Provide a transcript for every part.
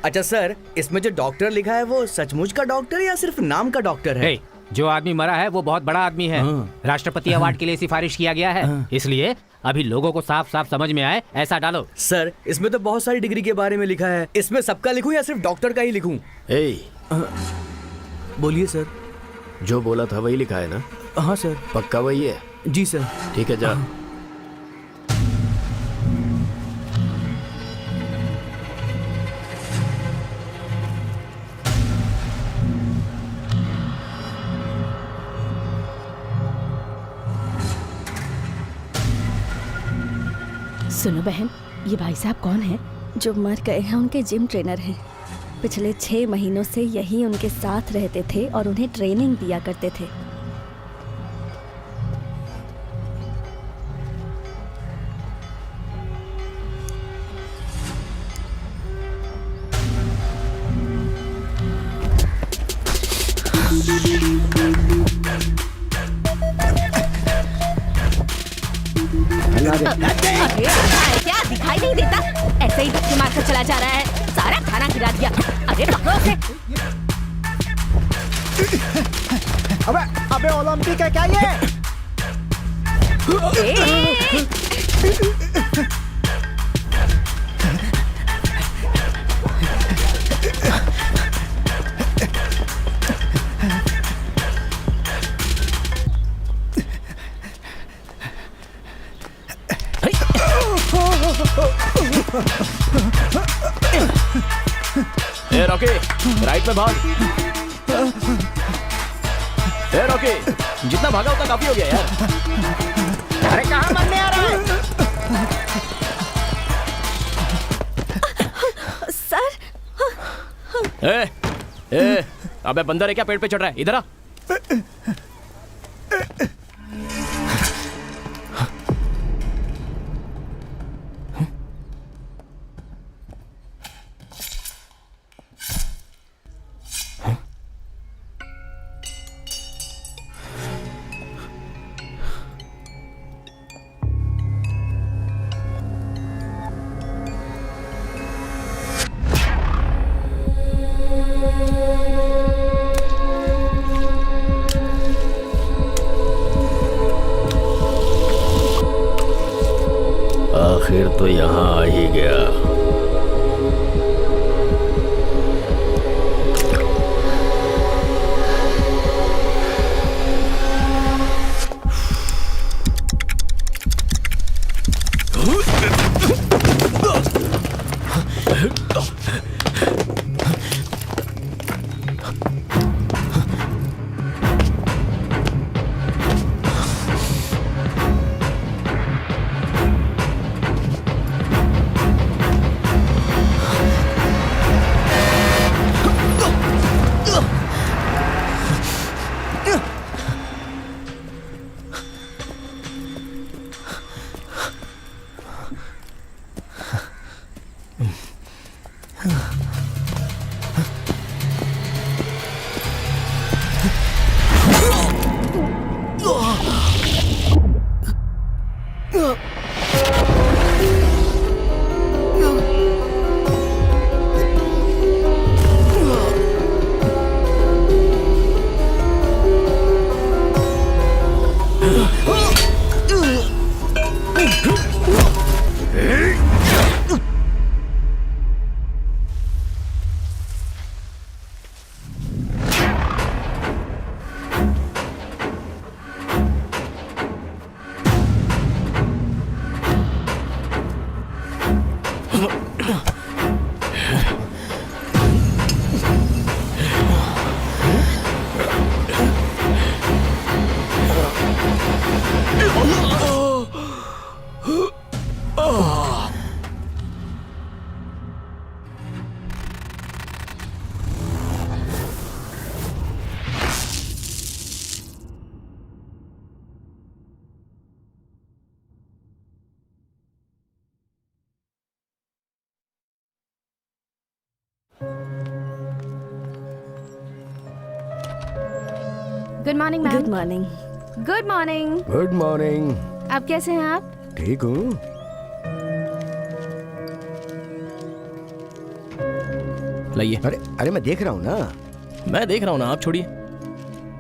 अच्छा सर, इसमें जो डॉक्टर लिखा है वो सचमुच का डॉक्टर या सिर्फ नाम का डॉक्टर है? जो आदमी मरा है वो बहुत बड़ा आदमी है। राष्ट्रपति अवार्ड के लिए सिफारिश किया गया है, इसलिए अभी लोगों को साफ साफ समझ में आए ऐसा डालो। सर, इसमें तो बहुत सारी डिग्री के बारे में लिखा है, इसमें सबका लिखूं या सिर्फ डॉक्टर का ही लिखूं? बोलिए सर। जो बोला था वही लिखा है ना? हाँ सर। पक्का वही है? जी सर। ठीक है, जा। सुनो बहन, ये भाई साहब कौन है? जो मर गए हैं उनके जिम ट्रेनर हैं। पिछले 6 महीनों से यही उनके साथ रहते थे और उन्हें ट्रेनिंग दिया करते थे। अरे क्या दिखाई नहीं देता? ऐसे ही धक्के मारकर चला जा रहा है, सारा खाना गिरा दिया। अरे पकड़ो उसे। अबे ओलंपिक है क्या ये? ए रॉकी, राइट में भाग। ए रॉकी, जितना भागा उतना काफी हो गया यार। अरे कहाँ मरने आ रहा है? सर। अबे बंदर है क्या पेड़ पे चढ़ रहा है? इधर आ। आखिर तो यहाँ आ ही गया। Good morning ma'am. Good morning. Good morning. Good morning. आप कैसे हैं आप? ठीक हूँ। लाइए। अरे अरे मैं देख रहा हूँ ना, मैं देख रहा हूँ ना, आप छोड़िए।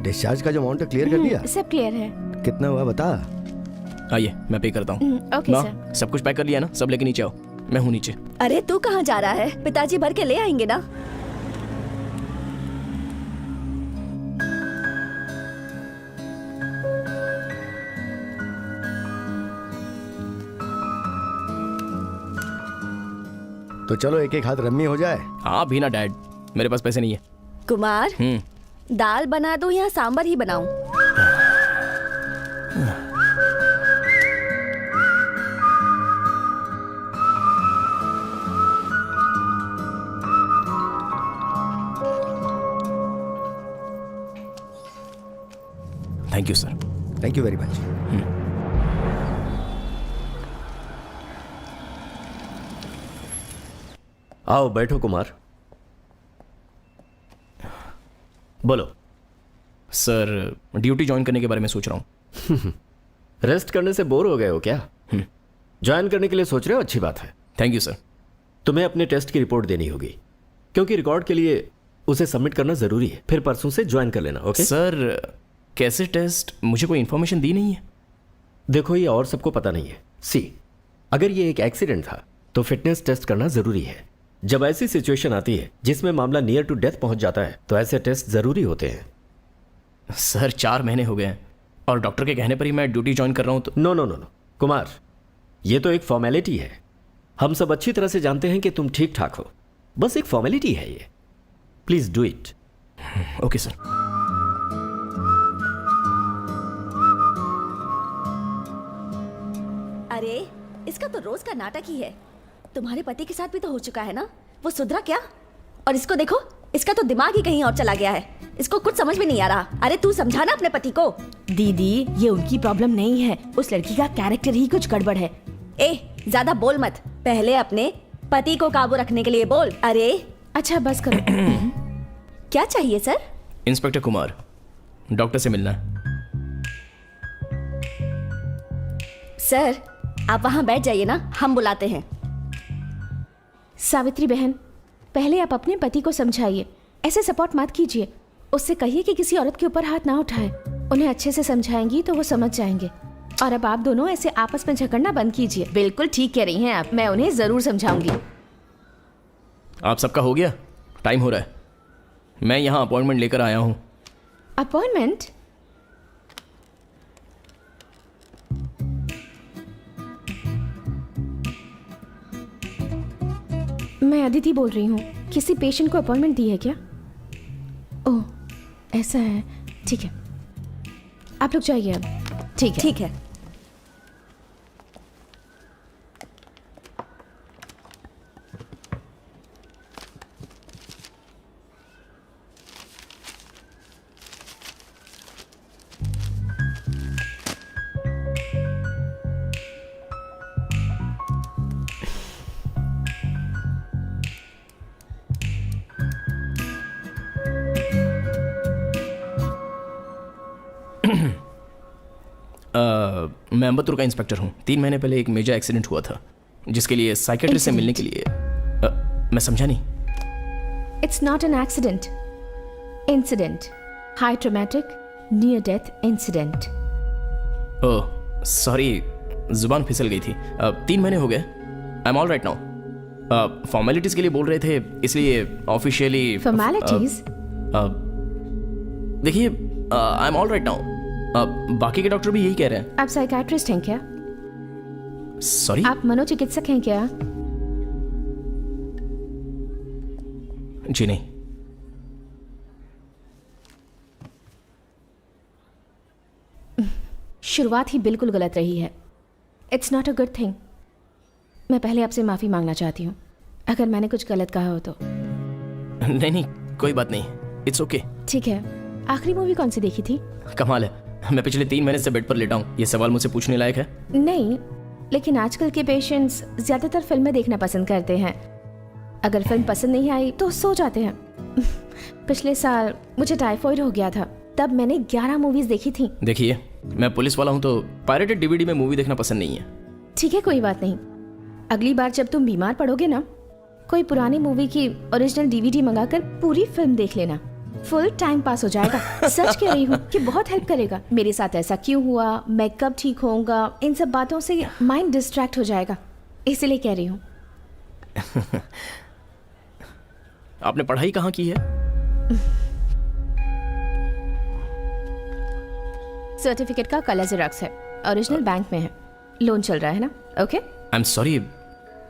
डिस्चार्ज का जो अमाउंट है क्लियर कर दिया? सब क्लियर है। कितना हुआ बता। आइए मैं पे करता हूँ। ओके माँ, सर। सब कुछ पैक कर लिया ना? सब लेके नीचे आओ, मैं हूँ नीचे। अरे तू कहाँ जा रहा है? पिताजी भर के ले आएंगे ना। तो चलो एक एक हाथ रम्मी हो जाए। हाँ भी ना डैड, मेरे पास पैसे नहीं है। कुमार, दाल बना दूं या सांबर ही बनाऊं? Thank you sir. Thank you very much. आओ बैठो कुमार। बोलो। सर ड्यूटी ज्वाइन करने के बारे में सोच रहा हूँ। रेस्ट करने से बोर हो गए हो क्या? ज्वाइन करने के लिए सोच रहे हो, अच्छी बात है। Thank you sir. तुम्हें अपने टेस्ट की रिपोर्ट देनी होगी, क्योंकि रिकॉर्ड के लिए उसे सबमिट करना जरूरी है। फिर परसों से ज्वाइन कर लेना। ओके सर कैसे टेस्ट? मुझे कोई इन्फॉर्मेशन दी नहीं है। देखो ये और सबको पता नहीं है। सी, अगर ये एक एक्सीडेंट था तो फिटनेस टेस्ट करना जरूरी है। जब ऐसी सिचुएशन आती है जिसमें मामला नियर टू डेथ पहुंच जाता है तो ऐसे टेस्ट जरूरी होते हैं। सर 4 महीने हो गए हैं और डॉक्टर के कहने पर ही मैं ड्यूटी ज्वाइन कर रहा हूँ। तो no no no no Kumar, ये तो एक फॉर्मेलिटी है। हम सब अच्छी तरह से जानते हैं कि तुम ठीक ठाक हो, बस एक फॉर्मेलिटी है ये। Please do it. Okay sir. अरे इसका तो रोज का नाटक ही है। तुम्हारे पति के साथ भी तो हो चुका है ना, वो सुधरा क्या? और इसको देखो, इसका तो दिमाग ही कहीं और चला गया है। इसको कुछ समझ में नहीं आ रहा। अरे तू समझा ना अपने पति को। दीदी ये उनकी प्रॉब्लम नहीं है, उस लड़की का कैरेक्टर ही कुछ गड़बड़ है। ए ज्यादा बोल मत, पहले अपने पति को काबू रखने के लिए बोल। अरे अच्छा बस करो। क्या चाहिए सर? इंस्पेक्टर कुमार, डॉक्टर से मिलना है। सर आप वहां बैठ जाइए ना, हम बुलाते हैं। सावित्री बहन, पहले आप अपने पति को समझाइए, ऐसे सपोर्ट मत कीजिए। उससे कहिए कि किसी औरत के ऊपर हाथ ना उठाए। उन्हें अच्छे से समझाएंगी तो वो समझ जाएंगे। और अब आप दोनों ऐसे आपस में झगड़ना बंद कीजिए। बिल्कुल ठीक कह रही हैं आप, मैं उन्हें जरूर समझाऊंगी। आप सबका हो गया? टाइम हो रहा है। मैं यहाँ अपॉइंटमेंट लेकर आया हूँ। अपॉइंटमेंट? मैं अदिति बोल रही हूँ। किसी पेशेंट को अपॉइंटमेंट दी है क्या? ओह ऐसा है, ठीक है आप लोग जाइए अब। ठीक है ठीक है। मैं अम्बत्तूर का इंस्पेक्टर हूँ। 3 महीने पहले एक मेजर एक्सीडेंट हुआ था, जिसके लिए साइकेट्रिस्ट से मिलने के लिए मैं समझा नहीं। It's not an accident, incident, high traumatic near death incident. Oh sorry, जुबान फिसल गई थी। 3 महीने हो गए। आई am all right now. Formalities के लिए बोल रहे थे, इसलिए ऑफिशियली फॉर्मेलिटीज? देखिए आई एम ऑल राइट नाउ। बाकी के डॉक्टर भी यही कह रहे हैं। आप साइकाट्रिस्ट हैं क्या? सॉरी? आप मनोचिकित्सक हैं क्या? जी नहीं। शुरुआत ही बिल्कुल गलत रही है। It's not a good thing. मैं पहले आपसे माफी मांगना चाहती हूँ अगर मैंने कुछ गलत कहा हो तो। नहीं नहीं कोई बात नहीं, इट्स ओके। ठीक है। आखिरी मूवी कौन सी देखी थी? कमाल है, मैं पिछले 3 महीने से बेड पर लेटा हूँ। ये सवाल मुझसे पूछने लायक है? नहीं, लेकिन आजकल के पेशेंट्स ज्यादातर फिल्में देखना पसंद करते हैं। अगर फिल्म पसंद नहीं आई तो सो जाते हैं। पिछले साल मुझे टाइफॉइड हो गया था, तब मैंने 11 मूवीज देखी थी। देखिए मैं पुलिस वाला हूँ तो पायरेटेड डीवीडी में मूवी देखना पसंद नहीं है। ठीक है कोई बात नहीं। अगली बार जब तुम बीमार पड़ोगे ना कोई पुरानी मूवी की ओरिजिनल डीवीडी मंगाकर पूरी फिल्म देख लेना, फुल टाइम पास हो जाएगा। सच कह रही हूँ कि बहुत हेल्प करेगा। मेरे साथ ऐसा क्यों हुआ, मैं कब ठीक होऊंगा, इन सब बातों से माइंड डिस्ट्रैक्ट हो जाएगा, इसलिए कह रही हूँ। आपने पढ़ाई कहाँ की है? सर्टिफिकेट का कलर जेरॉक्स है, ओरिजिनल बैंक में है, लोन चल रहा है ना। ओके, आई एम सॉरी,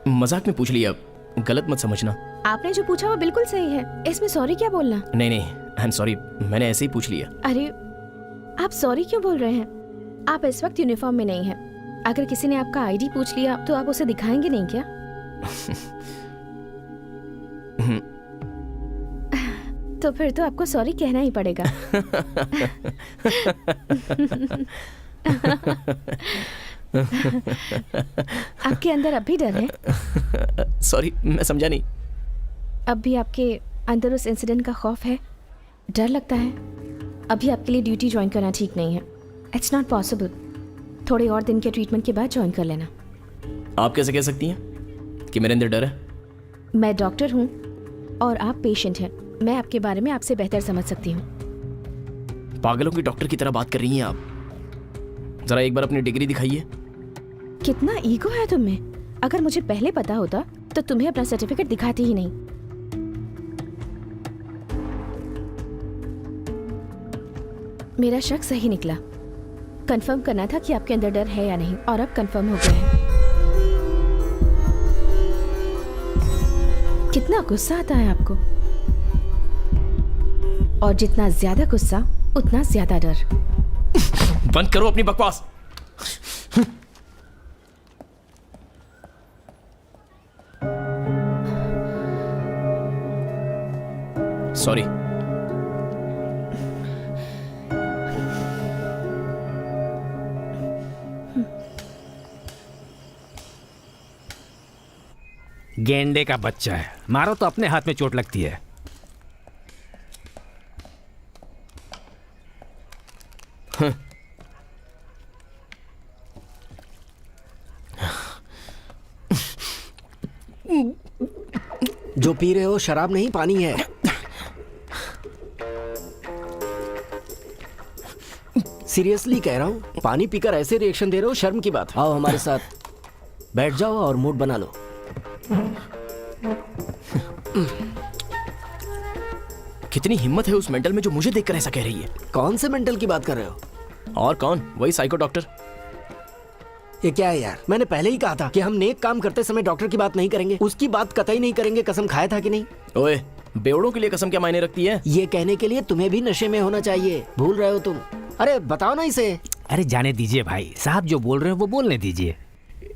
मजाक में पूछ लिया, गलत मत समझना। आपने जो पूछा वो बिल्कुल सही है, इसमें सॉरी क्या बोलना। नहीं नहीं, आई एम सॉरी, मैंने ऐसे ही पूछ लिया। अरे आप सॉरी क्यों बोल रहे हैं? आप इस वक्त यूनिफॉर्म में नहीं हैं। अगर किसी ने आपका आईडी पूछ लिया तो आप उसे दिखाएंगे नहीं क्या? तो फिर तो आपको सॉरी कहना ही पड़ेगा। आपके अंदर अब भी डर है? सॉरी, मैं समझा नहीं। अब भी आपके अंदर उस इंसिडेंट का खौफ है, डर लगता है? अभी आपके लिए ड्यूटी ज्वाइन करना ठीक नहीं है। It's not possible. थोड़े और दिन के ट्रीटमेंट के बाद ज्वाइन कर लेना। आप कैसे कह सकती हैं कि मेरे अंदर डर है? मैं डॉक्टर हूँ और आप पेशेंट हैं। मैं आपके बारे में आपसे बेहतर समझ सकती हूँ। पागलों की डॉक्टर की तरह बात कर रही हैं आप। जरा एक बार अपनी डिग्री दिखाइए। कितना ईगो है तुम में। अगर मुझे पहले पता होता तो तुम्हें अपना सर्टिफिकेट दिखाती ही नहीं। मेरा शक सही निकला। कंफर्म करना था कि आपके अंदर डर है या नहीं, और अब कंफर्म हो गया है। कितना गुस्सा आता है आपको, और जितना ज्यादा गुस्सा उतना ज्यादा डर। बंद करो अपनी बकवास। सॉरी। गेंडे का बच्चा है, मारो तो अपने हाथ में चोट लगती है। जो पी रहे हो शराब नहीं, पानी है। सीरियसली कह रहा हूँ, पानी पीकर ऐसे रिएक्शन दे रहे हो, शर्म की बात है। आओ हमारे साथ, बैठ जाओ और मूड बना लो। कितनी हिम्मत है उस मेंटल में जो मुझे देखकर ऐसा कह रही है। कौन से मेंटल की बात कर रहे हो? और कौन? वही साइको डॉक्टर। ये क्या है यार, मैंने पहले ही कहा था कि हम नेक काम करते समय डॉक्टर की बात नहीं करेंगे। उसकी बात कतई नहीं करेंगे। कसम खाया था कि नहीं? ओए, बेवड़ों के लिए कसम क्या मायने रखती है? ये कहने के लिए तुम्हें भी नशे में होना चाहिए। भूल रहे हो तुम। अरे बताओ ना इसे। अरे जाने दीजिए भाई साहब, जो बोल रहे हो वो बोलने दीजिए।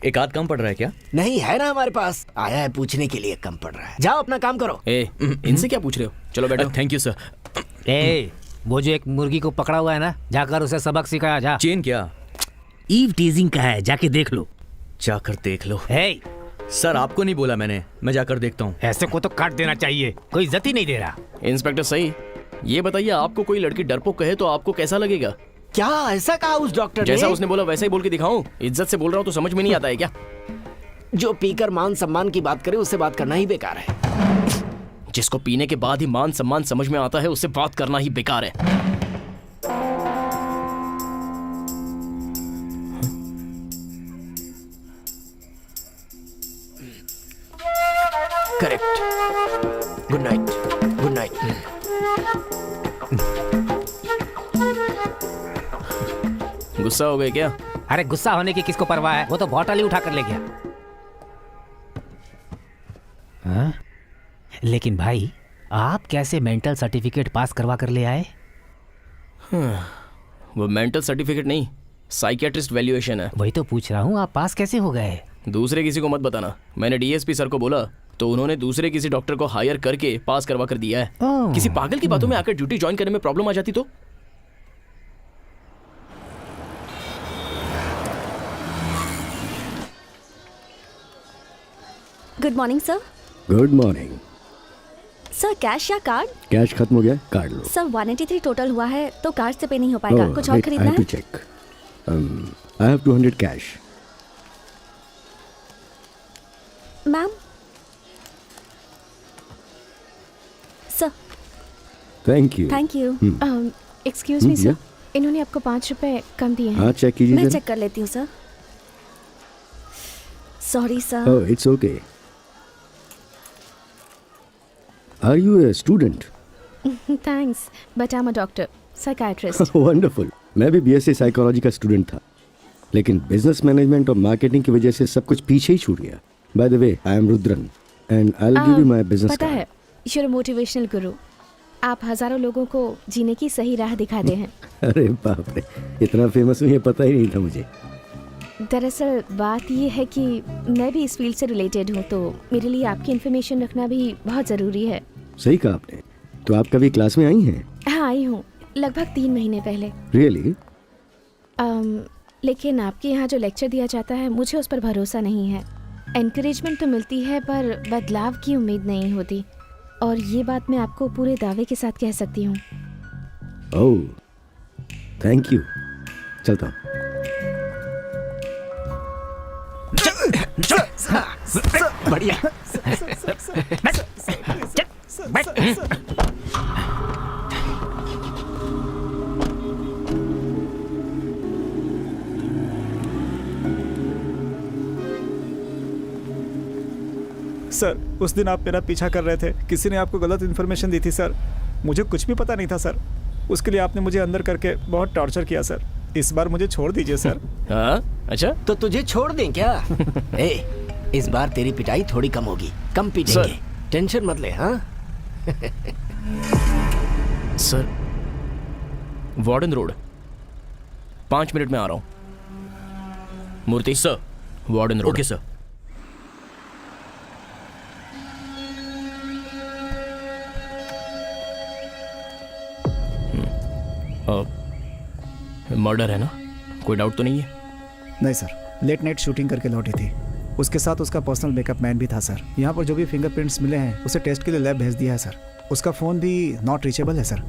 एक आध कम पड़ रहा है क्या? नहीं है ना हमारे पास, आया है पूछने के लिए, कम पड़ रहा है। जाओ अपना काम करो। इनसे क्या पूछ रहे हो? चलो बैठो। Thank you sir. ए, वो जो एक मुर्गी को पकड़ा हुआ है ना, जाकर उसे सबक सिखाया जा। चेन क्या? ईव टीजिंग का है, जाके देख लो। जाकर देख लो। हे, सर आपको नहीं बोला मैंने, मैं जाकर देखता हूँ। ऐसे को तो काट देना चाहिए, कोई इज्जत ही नहीं दे रहा। इंस्पेक्टर सही, ये बताइए, आपको कोई लड़की डरपोक कहे तो आपको कैसा लगेगा? क्या ऐसा कहा उस डॉक्टर ने? जैसा उसने बोला वैसा ही बोल के दिखाऊं? इज्जत से बोल रहा हूँ तो समझ में नहीं आता है क्या? जो पीकर मान सम्मान की बात करे उससे बात करना ही बेकार है। जिसको पीने के बाद ही मान सम्मान समझ में आता है उससे बात करना ही बेकार है। Correct. Good night. Good night. गुस्सा हो गए क्या? अरे गुस्सा होने की किसको परवाह है, वो तो बॉटल ही उठा कर ले गया। हाँ? लेकिन भाई आप कैसे मेंटल सर्टिफिकेट पास करवा कर ले आए? वो मेंटल सर्टिफिकेट नहीं, साइकियाट्रिस्ट वैल्यूएशन है। वही तो पूछ रहा हूँ, आप पास कैसे हो गए? दूसरे किसी को मत बताना। मैंने डीएसपी सर को बोला तो उन्होंने दूसरे किसी डॉक्टर को हायर करके पास करवा कर दिया है। ओह। किसी पागल की बातों में आकर ड्यूटी ज्वाइन करने में प्रॉब्लम आ जाती तो? Good morning sir. Good morning. Sir cash या कार्ड? कैश खत्म हो गया, कार्ड लो। सर 183 टोटल हुआ है तो कार्ड से पे नहीं हो पाएगा। कुछ और खरीदना है? Cheque. I have 200 cash. Ma'am thank you thank you. Excuse me sir, yeah? इन्होंने आपको 5 रुपए कम दिए हैं। हाँ चेक कीजिए मैं जरा। चेक कर लेती हूँ sir. Sorry sir. Oh it's okay. Are you a student? Thanks, but I am a doctor, psychiatrist. Wonderful. मैं भी बीएससी साइकोलॉजी का स्टूडेंट था, लेकिन बिजनेस मैनेजमेंट और मार्केटिंग की वजह से सब कुछ पीछे ही छूट गया। By the way I am Rudran and I will give you my business पता है, you're a motivational guru। आप हजारों लोगों को जीने की सही राह दिखाते हैं। अरे बाप रे, इतना फेमस हूँ ये पता ही नहीं था मुझे। दरअसल बात ये है कि मैं भी इस फील्ड से रिलेटेड हूँ, तो मेरे लिए आपकी इन्फॉर्मेशन रखना भी बहुत ज़रूरी है। सही कहा आपने। तो आप कभी क्लास में आई हैं? हाँ आई हूँ, लगभग 3 महीने पहले। रियली? लेकिन आपके यहाँ जो लेक्चर दिया जाता है मुझे उस पर भरोसा नहीं है। एनकरेजमेंट तो मिलती है पर बदलाव की उम्मीद नहीं होती, और ये बात मैं आपको पूरे दावे के साथ कह सकती हूँ। Oh thank you. चलता हूँ। बढ़िया। सर उस दिन आप मेरा पीछा कर रहे थे, किसी ने आपको गलत इन्फॉर्मेशन दी थी सर। मुझे कुछ भी पता नहीं था सर। उसके लिए आपने मुझे अंदर करके बहुत टॉर्चर किया सर। इस बार मुझे छोड़ दीजिए सर। हाँ अच्छा। तो तुझे छोड़ दें क्या? ए, इस बार तेरी पिटाई थोड़ी कम होगी, कम पीटेंगे, टेंशन मत ले। हाँ सर, वार्डन रोड, 5 मिनट में आ रहा हूँ। Murthy sir, Warden Road. Okay sir. Murder है ना? कोई डाउट तो नहीं है? नहीं सर, लेट नाइट शूटिंग करके लौटी थी। उसके साथ उसका पर्सनल मेकअप मैन भी था सर। यहाँ पर जो भी फिंगरप्रिंट्स मिले हैं उसे टेस्ट के लिए लैब भेज दिया है सर। उसका फ़ोन भी नॉट रीचेबल है सर।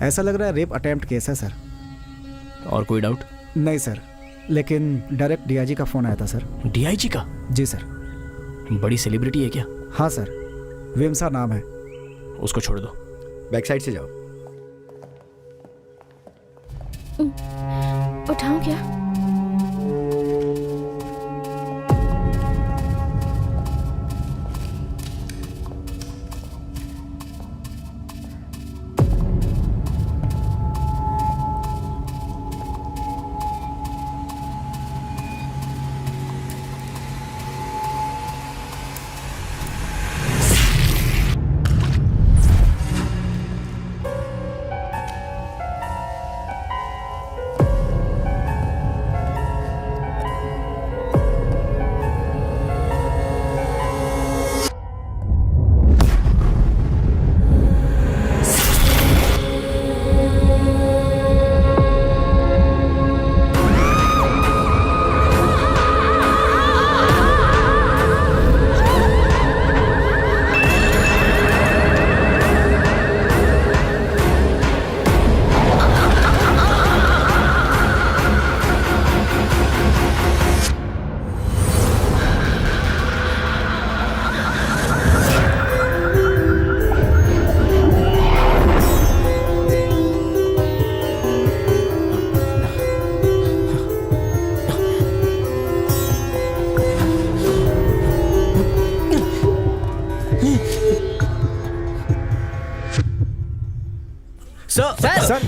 ऐसा लग रहा है रेप अटेम्प्ट केस है सर। और कोई डाउट? नहीं सर, लेकिन डायरेक्ट डीआईजी का फ़ोन आया था सर। डीआईजी का? जी सर। बड़ी सेलिब्रिटी है क्या? हाँ सर, वेमसा नाम है। उसको छोड़ दो। बैक साइड से जाओ। उठाऊं क्या?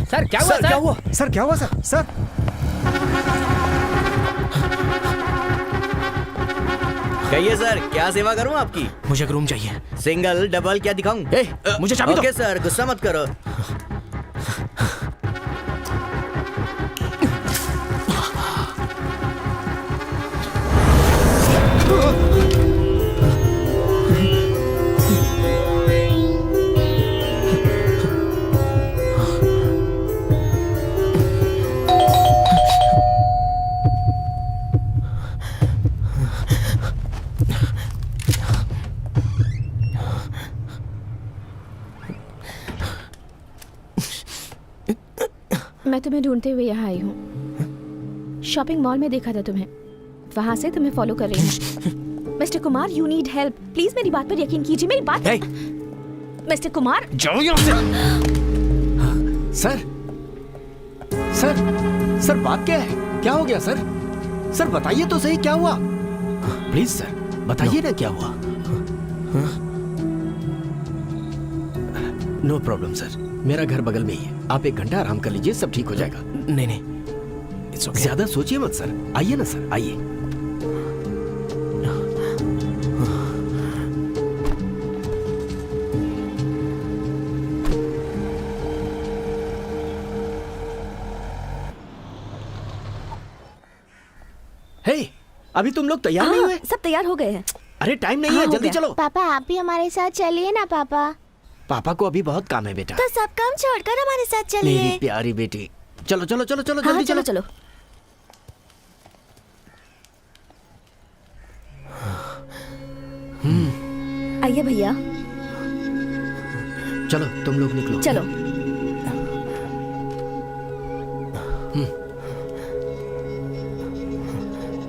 सर क्या हुआ? क्या हुआ सर? क्या हुआ सर? सर कहिए सर, क्या सेवा करूं आपकी? मुझे एक रूम चाहिए। सिंगल, डबल, क्या दिखाऊं? मुझे चाबी दो। ओके सर, गुस्सा मत करो। मैं तुम्हें ढूंढते हुए यहाँ आई हूँ। शॉपिंग मॉल में देखा था तुम्हें, वहां से तुम्हें फॉलो कर रही हूँ। Mister Kumar, you need help. Please मेरी बात पर यकीन कीजिए। मेरी बात। मिस्टर कुमार, जाओ यहाँ से। सर सर सर बात क्या है? क्या हो गया सर? सर बताइए तो सही क्या हुआ? प्लीज सर बताइए ना क्या हुआ? नो प्रॉब्लम सर, मेरा घर बगल में ही है, आप 1 घंटा आराम कर लीजिए, सब ठीक हो जाएगा। नहीं नहीं, इट्स ओके। ज्यादा सोचिए मत सर, आइए ना सर, आइए। हे, अभी तुम लोग तैयार नहीं हुए? सब तैयार हो गए हैं। अरे टाइम नहीं है, हाँ, हो जल्दी गया। चलो। पापा आप भी हमारे साथ चलिए ना पापा। पापा को अभी बहुत काम है बेटा। तो सब काम छोड़कर हमारे साथ मेरी चलिए। प्यारी बेटी, चलो चलो चलो चलो हाँ जल्दी चलो चलो। चलो। आइए भैया, चलो तुम लोग निकलो। चलो।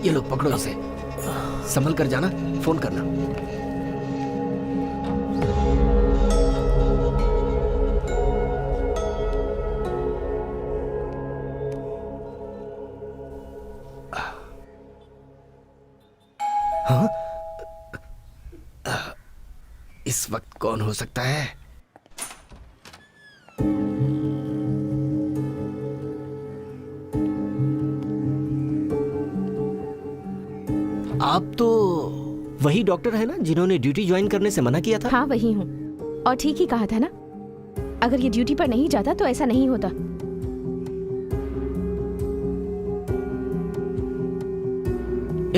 ये लो पकड़ो इसे, संभल कर जाना, फोन करना। हाँ? इस वक्त कौन हो सकता है? आप तो वही डॉक्टर है ना जिन्होंने ड्यूटी ज्वाइन करने से मना किया था? हाँ वही हूँ, और ठीक ही कहा था ना, अगर ये ड्यूटी पर नहीं जाता तो ऐसा नहीं होता।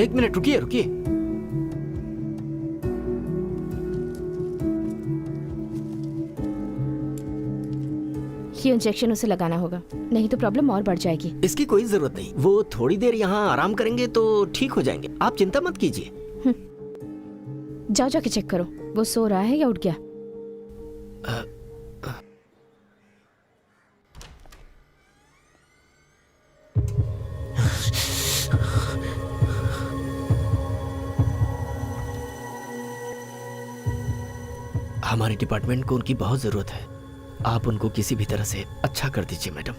एक मिनट रुकिए रुकिए। ये इंजेक्शन उसे लगाना होगा, नहीं तो प्रॉब्लम और बढ़ जाएगी। इसकी कोई जरूरत नहीं, वो थोड़ी देर यहाँ आराम करेंगे तो ठीक हो जाएंगे, आप चिंता मत कीजिए। जाओ जाके चेक करो वो सो रहा है या उठ गया। हमारे डिपार्टमेंट को उनकी बहुत जरूरत है, आप उनको किसी भी तरह से अच्छा कर दीजिए मैडम।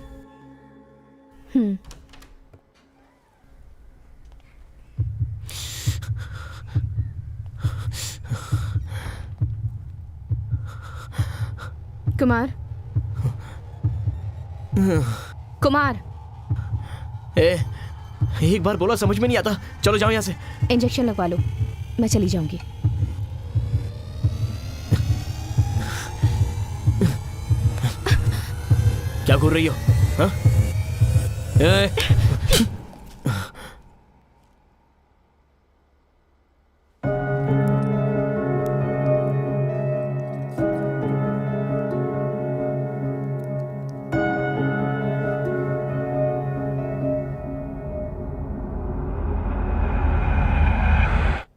कुमार, कुमार, एक बार बोला समझ में नहीं आता, चलो जाओ यहाँ से। इंजेक्शन लगवा लो, मैं चली जाऊंगी। क्या घूर रही हो? हाँ?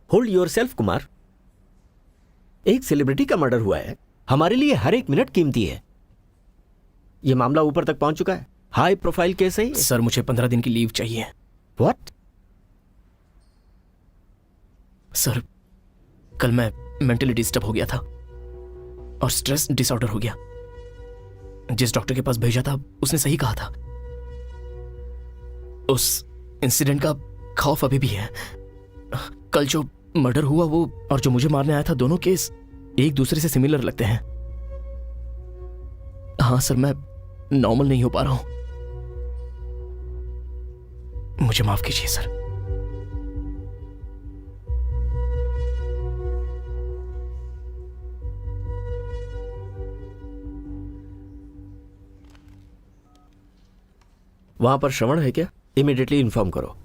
होल्ड योरसेल्फ कुमार, एक सेलिब्रिटी का मर्डर हुआ है, हमारे लिए हर एक मिनट कीमती है। यह मामला ऊपर तक पहुंच चुका है, हाई प्रोफाइल केस है। सर मुझे 15 दिन की लीव चाहिए। व्हाट? सर कल मैं मेंटली डिस्टर्ब हो गया था और स्ट्रेस डिसऑर्डर हो गया। जिस डॉक्टर के पास भेजा था उसने सही कहा था। उस इंसिडेंट का खौफ अभी भी है। कल जो मर्डर हुआ वो और जो मुझे मारने आया था, दोनों केस एक दूसरे से सिमिलर लगते हैं। हाँ सर, मैं नॉर्मल नहीं हो पा रहा हूं, मुझे माफ कीजिए सर। वहां पर श्रवण है क्या? इमीडिएटली इन्फॉर्म करो।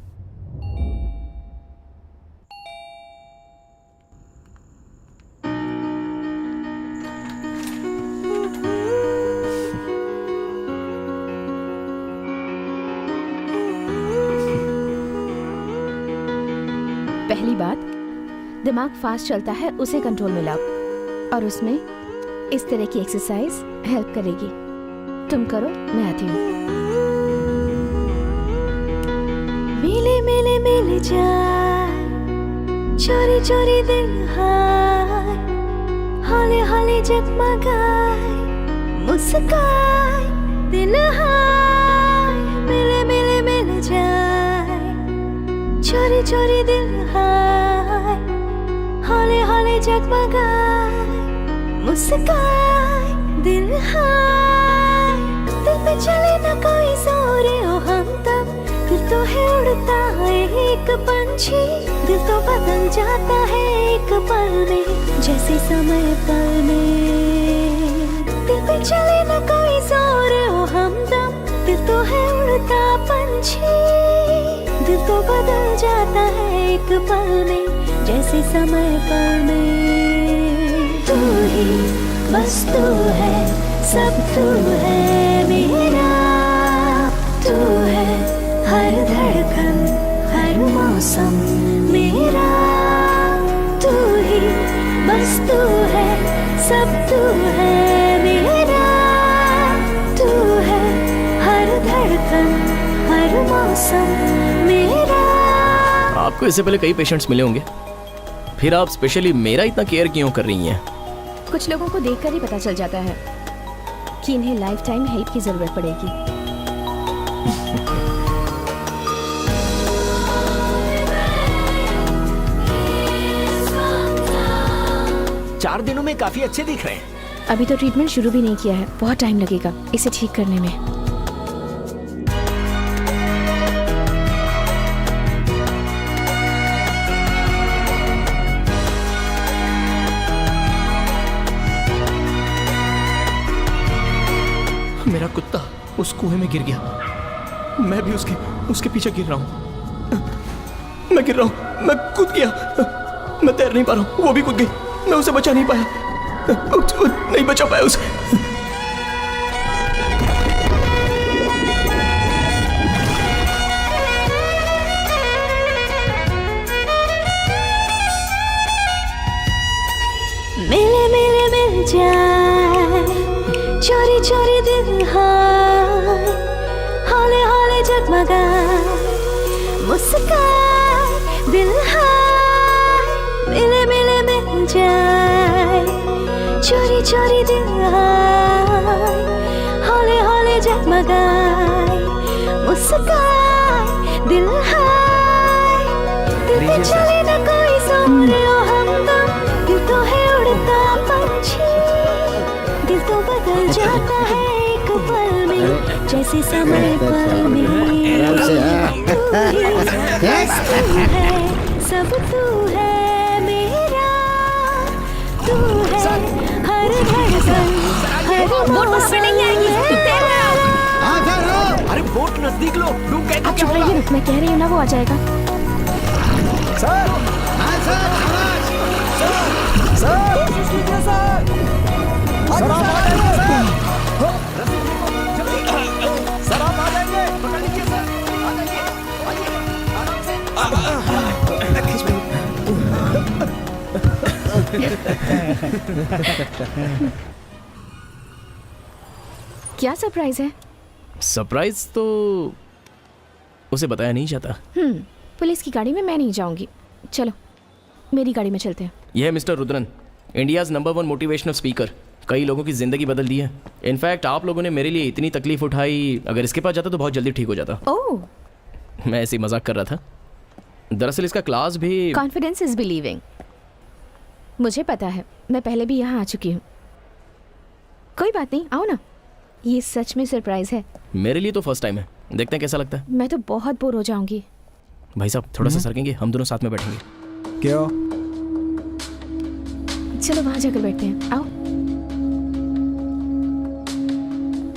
पहली बात, दिमाग फास्ट चलता है, उसे कंट्रोल में लाओ, और उसमें इस तरह की एक्सरसाइज हेल्प करेगी। तुम करो, मैं आती हूँ। मिले मिले मिले जाए, चोरी चोरी दिल हाय, हौले हौले जगमगाए, मुस्काए, दिल हाय मिले मिले मिल जाए चोरी चोरी दिल हाय हौले हौले जगमगाए मुस्काए दिल हाय दिल पे चले न कोई जोर ओ हमदम दिल तो है उड़ता है एक पंछी दिल तो बदल जाता है एक पल में जैसे समय पल में दिल पे चले न कोई जोर ओ हमदम दिल तो है उड़ता पंछी दिल तो बदल जाता है एक पल में जैसे समय पल में तू ही बस तू है सब तू है मेरा तू है हर धड़कन हर मौसम मेरा तू ही बस तू है सब तू है मेरा तू है हर धड़कन हर मौसम मेरा। आपको इससे पहले कई पेशेंट्स मिले होंगे, फिर आप स्पेशली मेरा इतना केयर क्यों कर रही हैं? कुछ लोगों को देखकर ही पता चल जाता है कि इन्हें लाइफ टाइम हेल्प की जरूरत पड़ेगी। 4 दिनों में काफी अच्छे दिख रहे हैं। अभी तो ट्रीटमेंट शुरू भी नहीं किया है, बहुत टाइम लगेगा इसे ठीक करने में। मेरा कुत्ता उस कुएं में गिर गया, मैं भी उसके पीछे गिर रहा हूँ। मैं गिर रहा हूँ, मैं कूद गया, मैं तैर नहीं पा रहा हूँ, वो भी कूद गई, मैं उसे बचा नहीं पाया, नहीं बचा पाया उसे। मिले मिले मिल जाए चोरी चोरी दिल हाय हौले हौले जगमगाए मुस्काए दिल हाय मिले मिले मिल जाए चोरी चोरी दिल हाय हौले हौले जगमगाए मुस्काए दिल हाय दिल पे चले न कोई जोर ओ हमदम दिल तो है उड़ता पंछी दिल तो बदल जाता है एक पल में जैसे समय पल में तू है सब तू है मेरा तू है हर धड़कन हर मौसम मेरा। अरे बोट नजदीक लो, डूब गए तो आप क्या चुप होगा? रहिए, मैं कह रही हूँ ना वो आ जाएगा। क्या सरप्राइज है? सरप्राइज तो उसे बताया नहीं जाता। पुलिस की गाड़ी में मैं नहीं जाऊंगी, चलो मेरी गाड़ी में चलते हैं। यह है mister Rudran, India's number 1 motivational speaker. कई लोगों की ज़िंदगी बदल दी है। इनफैक्ट आप लोगों ने मेरे लिए इतनी तकलीफ उठाई, अगर इसके पास जाता तो बहुत जल्दी ठीक हो जाता। ओह, मैं ऐसे ही मजाक कर रहा था। दरअसल इसका क्लास भी कॉन्फिडेंस इज बिलीविंग। मुझे पता है, मैं पहले भी यहाँ आ चुकी हूँ। कोई बात नहीं, आओ ना। ये सच में सरप्राइज है। मेरे लिए तो फर्स्ट टाइम है, देखते हैं कैसा लगता है। मैं तो बहुत बोर हो जाऊंगी। भाई साहब थोड़ा सा सरकेंगे, हम दोनों साथ में बैठेंगे। क्यों? चलो वहां जाकर बैठते हैं, आओ।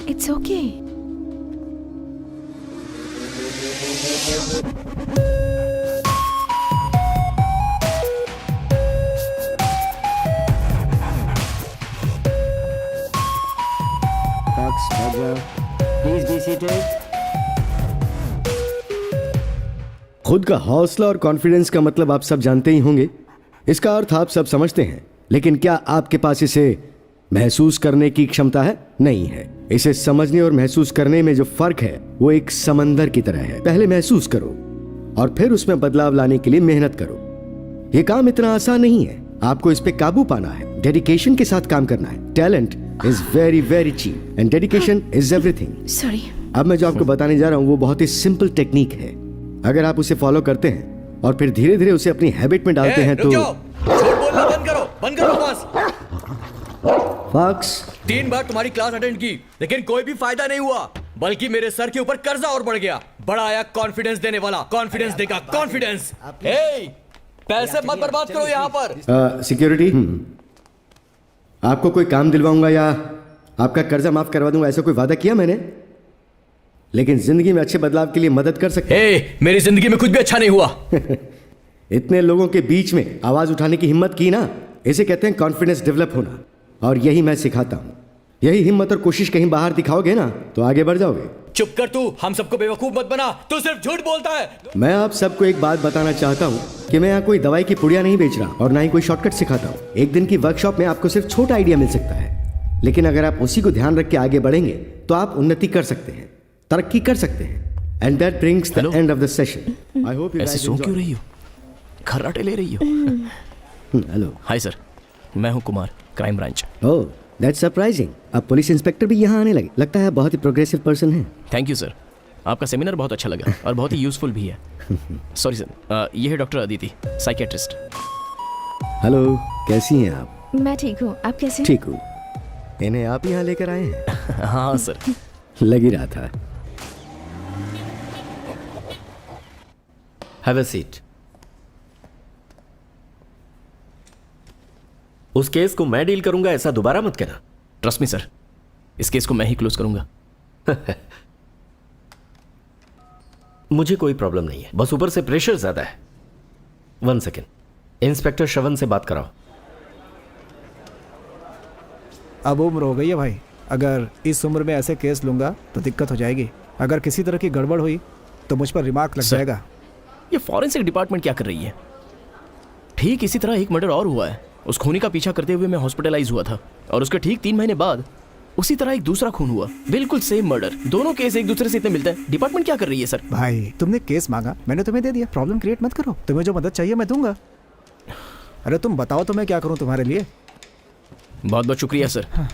It's okay. Please be seated. खुद का हौसला और कॉन्फिडेंस का मतलब आप सब जानते ही होंगे। इसका अर्थ आप सब समझते हैं, लेकिन क्या आपके पास इसे महसूस करने की क्षमता है? नहीं है। इसे समझने और महसूस करने में जो फर्क है वो एक समंदर की तरह है। पहले महसूस करो और फिर उसमें बदलाव लाने के लिए मेहनत करो। ये काम इतना आसान नहीं है। आपको इस पे काबू पाना है, डेडिकेशन के साथ काम करना है। Talent is very very cheap and dedication is everything. Sorry. अब मैं जो आपको बताने जा रहा हूँ वो बहुत ही सिंपल टेक्निक है। अगर आप उसे फॉलो करते हैं और फिर धीरे धीरे उसे अपनी हैबिट में डालते हैं तो झूठ बोलना बंद करो बस। फॉक्स 3 बार तुम्हारी क्लास अटेंड की लेकिन कोई भी फायदा नहीं हुआ, बल्कि मेरे सर के ऊपर कर्जा और बढ़ गया। बड़ा आया कॉन्फिडेंस देने वाला, कॉन्फिडेंस देगा कॉन्फिडेंस। पैसे मत बर्बाद करो यहाँ पर। सिक्योरिटी, आपको कोई काम दिलवाऊंगा या आपका कर्जा माफ करवा दूंगा ऐसा कोई वादा किया मैंने? लेकिन जिंदगी में अच्छे बदलाव के लिए मदद कर सकते हैं। मेरी जिंदगी में कुछ भी अच्छा नहीं हुआ। इतने लोगों के बीच में आवाज उठाने की हिम्मत की ना, इसे कहते हैं कॉन्फिडेंस डेवलप होना। और यही मैं सिखाता हूं। यही हिम्मत और कोशिश कहीं बाहर दिखाओगे ना तो आगे बढ़ जाओगे। चुप कर तू, हम सबको बेवकूफ मत बना, तू सिर्फ झूठ बोलता है। मैं आप सबको एक बात बताना चाहता हूँ कि मैं यहाँ कोई दवाई की पुड़िया नहीं बेच रहा और ना ही कोई शॉर्टकट सिखाता हूँ। एक दिन की वर्कशॉप में आपको सिर्फ छोटा आइडिया मिल सकता है, लेकिन अगर आप उसी को ध्यान रख के आगे बढ़ेंगे तो आप उन्नति कर सकते हैं, तरक्की कर सकते हैं। And that brings the end of the session. I hope ऐसे सो क्यों रही हो? खर्राटे ले रही हो? हेलो। हाय सर, मैं हूँ Kumar, crime branch. Oh, that's surprising. अब पुलिस इंस्पेक्टर भी यहाँ आने लगे। लगता है बहुत ही प्रोग्रेसिव पर्सन है। थैंक यू सर, आपका सेमिनार बहुत अच्छा लगा और बहुत ही यूजफुल भी है। सॉरी सर, ये है डॉक्टर अदिति, साइकियाट्रिस्ट। हेलो, कैसी हैं आप? मैं ठीक हूँ, आप कैसे हैं? ठीक हूँ। इन्हें आप यहाँ लेकर आए हैं? हाँ सर। लग ही रहा था। Have a seat. उस केस को मैं डील करूंगा ऐसा दोबारा मत कहना। ट्रस्ट मी सर, इस केस को मैं ही क्लोज करूंगा। मुझे कोई प्रॉब्लम नहीं है, बस ऊपर से प्रेशर ज्यादा है। 1 सेकेंड, इंस्पेक्टर श्रवण से बात कराओ। अब उम्र हो गई है भाई, अगर इस उम्र में ऐसे केस लूंगा तो दिक्कत हो जाएगी। अगर किसी तरह की गड़बड़ हुई तो मुझ पर रिमार्क लग जाएगा। ये फॉरेंसिक डिपार्टमेंट क्या कर रही है? ठीक इसी तरह एक मर्डर और हुआ है। उस खूनी का पीछा करते हुए मैं हॉस्पिटलाइज हुआ था और उसके ठीक 3 महीने बाद उसी तरह एक दूसरा खून हुआ, बिल्कुल सेम मर्डर। दोनों केस एक दूसरे से इतने मिलते हैं। डिपार्टमेंट क्या कर रही है सर? भाई तुमने केस मांगा, मैंने तुम्हें दे दिया। प्रॉब्लम क्रिएट मत करो। तुम्हें जो मदद चाहिए मैं दूंगा। अरे तुम बताओ तो मैं क्या करूं तुम्हारे लिए। बहुत बहुत शुक्रिया सर। हाँ।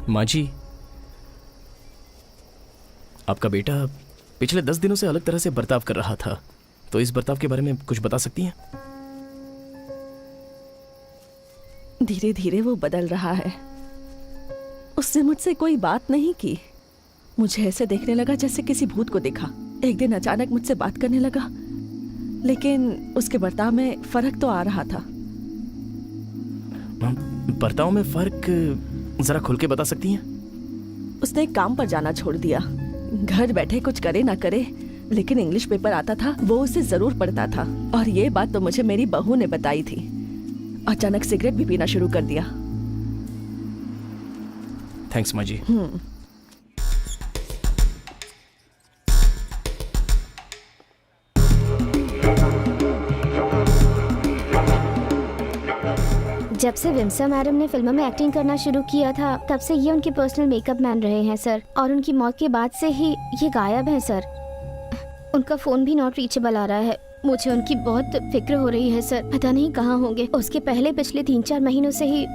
माँ जी, आपका बेटा पिछले 10 दिनों से अलग तरह से बर्ताव कर रहा था, तो इस बर्ताव के बारे में कुछ बता सकती हैं? धीरे धीरे वो बदल रहा है। उसने मुझसे कोई बात नहीं की। मुझे ऐसे देखने लगा जैसे किसी भूत को देखा। एक दिन अचानक मुझसे बात करने लगा, लेकिन उसके बर्ताव में फर्क तो आ रहा था। बर्ताव में फर्क जरा खुल के बता सकती हैं? उसने एक काम पर जाना छोड़ दिया। घर बैठे कुछ करे ना करे, लेकिन इंग्लिश पेपर आता था वो उसे जरूर पढ़ता था। और ये बात तो मुझे मेरी बहू ने बताई थी। अचानक सिगरेट भी पीना शुरू कर दिया। थैंक्स माँ जी। जब से विमसा मैडम ने फिल्मों में एक्टिंग करना शुरू किया था तब से ये उनकी पर्सनल मेकअप मैन रहे हैं सर। और उनकी मौत के बाद से ही ये गायब है सर। उनका फ़ोन भी नॉट रीचेबल आ रहा है। मुझे उनकी बहुत फिक्र हो रही है सर, पता नहीं कहाँ होंगे। उसके पहले पिछले 3-4 महीनों से ही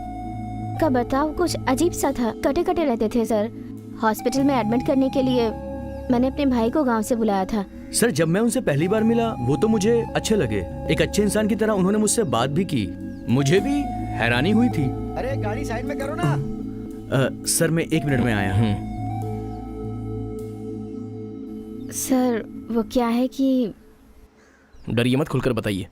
का बर्ताव कुछ अजीब सा था, कटे कटे रहते थे सर। हॉस्पिटल में एडमिट करने के लिए मैंने अपने भाई को गाँव से बुलाया था। सर जब मैं उनसे पहली बार मिला वो तो मुझे अच्छे लगे। एक अच्छे इंसान की तरह उन्होंने मुझसे बात भी की। मुझे भी हैरानी हुई थी। अरे गाड़ी साइड में करो ना। सर मैं 1 मिनट में आया। सर वो क्या है कि डरिए मत, खुलकर बताइए।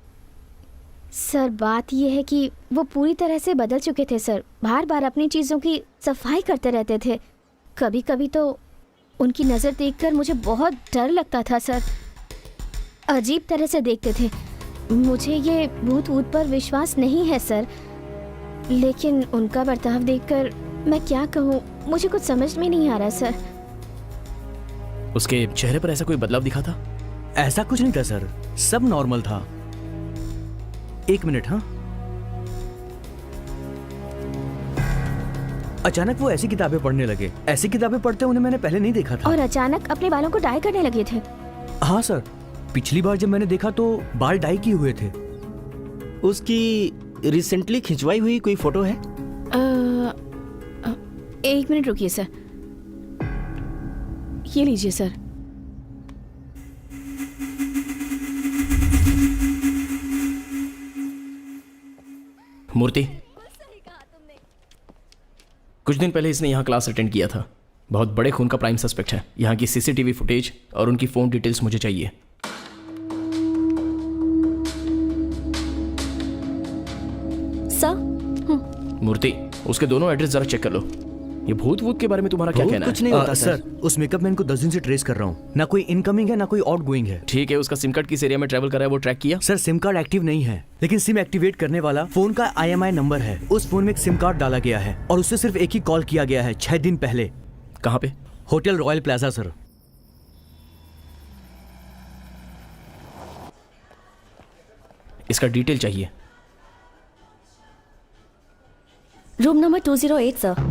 सर बात ये है कि वो पूरी तरह से बदल चुके थे सर। बार बार अपनी चीज़ों की सफाई करते रहते थे। कभी कभी तो उनकी नज़र देखकर मुझे बहुत डर लगता था सर। अजीब तरह से देखते थे। मुझे ये भूत वूत पर विश्वास नहीं है सर, लेकिन उनका बर्ताव देखकर मैं क्या कहूँ, मुझे कुछ समझ में नहीं आ रहा सर। उसके चेहरे पर ऐसा कोई बदलाव दिखा था? ऐसा कुछ नहीं था सर, सब नॉर्मल था। एक मिनट। हाँ, अचानक वो ऐसी किताबें पढ़ने लगे। ऐसी किताबें पढ़ते उन्हें मैंने पहले नहीं देखा था। और अचानक अपने बालों को डाई करने लगे थे। हाँ सर, पिछली बार जब मैंने देखा तो बाल डाई किए हुए थे। उसकी रिसेंटली खिंचवाई हुई कोई फोटो है? एक मिनट रुकिए सर, ये लीजिए सर। मूर्ति, कुछ दिन पहले इसने यहाँ क्लास अटेंड किया था। बहुत बड़े खून का प्राइम सस्पेक्ट है। यहाँ की सीसीटीवी फुटेज और उनकी फोन डिटेल्स मुझे चाहिए। सर मूर्ति, उसके दोनों एड्रेस जरा चेक कर लो। ये भूत वूत के बारे में तुम्हारा क्या कहना है? कुछ नहीं होता सर। उस मेकअप मैन को 10 दिन से ट्रेस कर रहा हूँ। ना कोई इनकमिंग है ना कोई आउटगोइंग है। ठीक है, उसका सिम कार्ड किस एरिया में ट्रैवल कर रहा है वो ट्रैक किया? सर सिम कार्ड एक्टिव नहीं है, लेकिन सिम एक्टिवेट करने वाला फोन का IMI नंबर है। उस फोन में एक सिम कार्ड डाला गया है और उससे सिर्फ एक ही कॉल किया गया है 6 दिन पहले। कहाँ पे? Hotel royal plaza sir. इसका डिटेल चाहिए। Room number 208 sir.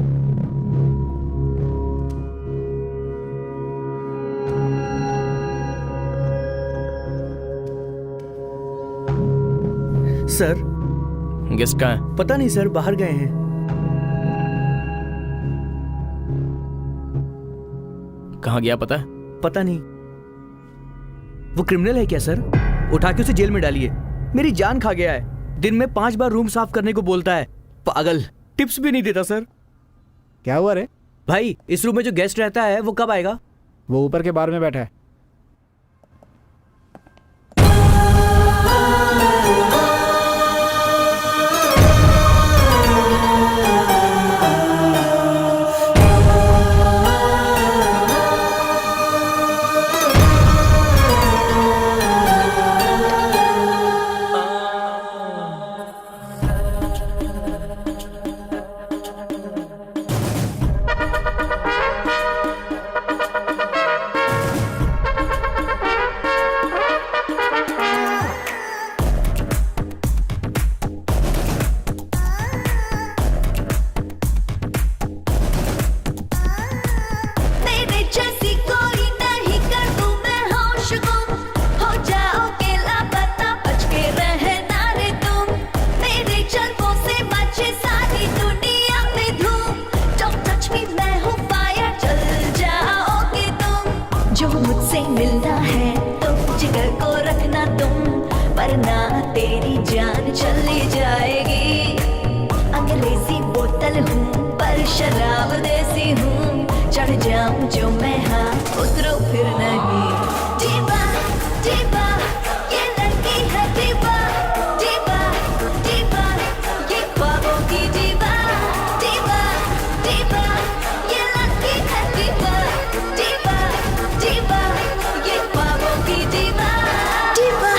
Sir guest कहाँ है? पता नहीं सर, बाहर गए हैं। कहाँ गया पता है? पता नहीं। वो क्रिमिनल है क्या सर? उठा के उसे जेल में डालिए। मेरी जान खा गया है। दिन में 5 बार रूम साफ करने को बोलता है। पागल, टिप्स भी नहीं देता सर। क्या हुआ रे? भाई इस रूम में जो गेस्ट रहता है वो कब आएगा? वो ऊपर के बार में बैठा है। मिलना है तो जिगर को रखना तुम, वरना तेरी जान चली जाएगी। अंग्रेजी बोतल हूँ पर शराब देसी हूँ, चढ़ जाऊं जो मैं हाँ उतरो फिर नहीं। दीवा दीवा ये लड़की है दीवा, दीवा दीवा ये ख्वाबों की दीवा, दीवा दीवा ये लड़की है दीवा, दीवा दीवा ये ख्वाबों की दीवा। दीवा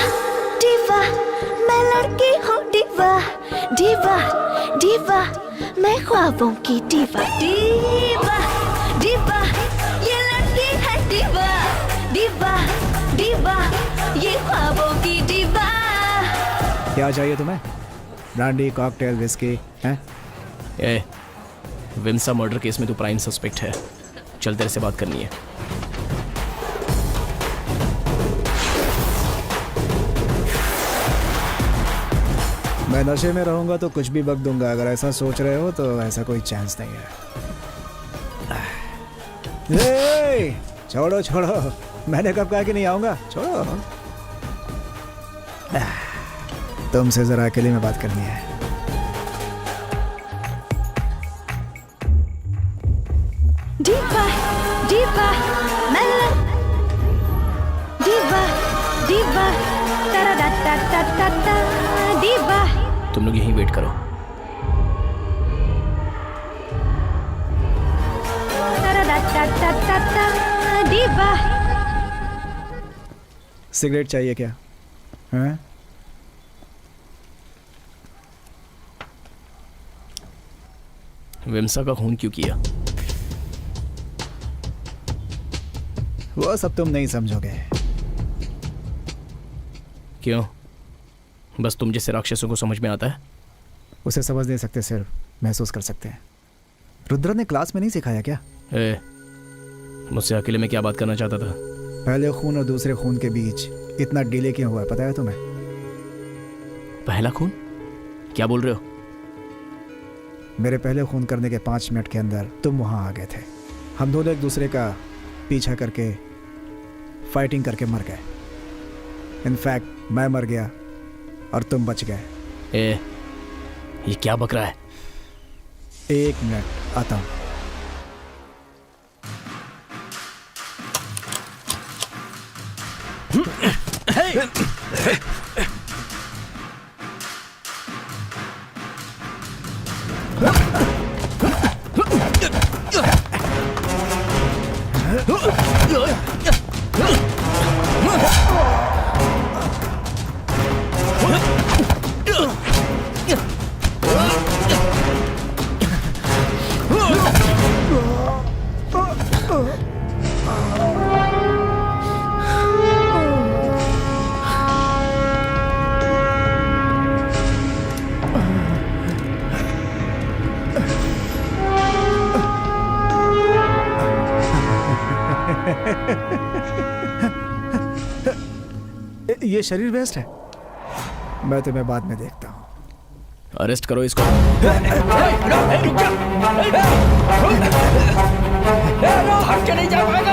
दीवा मैं लड़की हूँ दीवा, दीवा दीवा मैं ख्वाबों की दीवा, दीवा दीवा ये लड़की है दीवा, दीवा दीवा ये ख्वाबों की दीवा। क्या चाहिए तुम्हें? ब्रांडी, कॉकटेल, विस्की हैं? ए, विंसा मर्डर केस में तू प्राइम सस्पेक्ट है। चल तेरे से बात करनी है। मैं नशे में रहूंगा तो कुछ भी बक दूंगा। अगर ऐसा सोच रहे हो तो ऐसा कोई चांस नहीं है। ए, छोड़ो छोड़ो, मैंने कब कहा कि नहीं आऊंगा। छोड़ो, तुमसे जरा अकेले में बात करनी है। दीवा दीवा मैं दीवा। तुम लोग यहीं वेट करो। दीवा। सिगरेट चाहिए क्या? हैं? विमसा का खून क्यों किया? वो सब तुम नहीं समझोगे। क्यों? बस तुम जैसे राक्षसों को समझ में आता है? उसे समझ नहीं सकते, सिर्फ महसूस कर सकते हैं। रुद्र ने क्लास में नहीं सिखाया क्या? मुझसे अकेले में क्या बात करना चाहता था? पहले खून और दूसरे खून के बीच इतना डिले क्यों हुआ है, पता है तुम्हें? पहला खून? क्या बोल रहे हो? मेरे पहले खून करने के 5 मिनट के अंदर तुम वहां आ गए थे। हम दोनों एक दूसरे का पीछा करके फाइटिंग करके मर गए। इनफैक्ट मैं मर गया और तुम बच गए। ये क्या बक रहा है? 1 मिनट, आता हूं। ये शरीर वेस्ट है। मैं तुम्हें बाद में देखता हूँ। अरेस्ट करो इसको। भाग के नहीं जा पाएगा।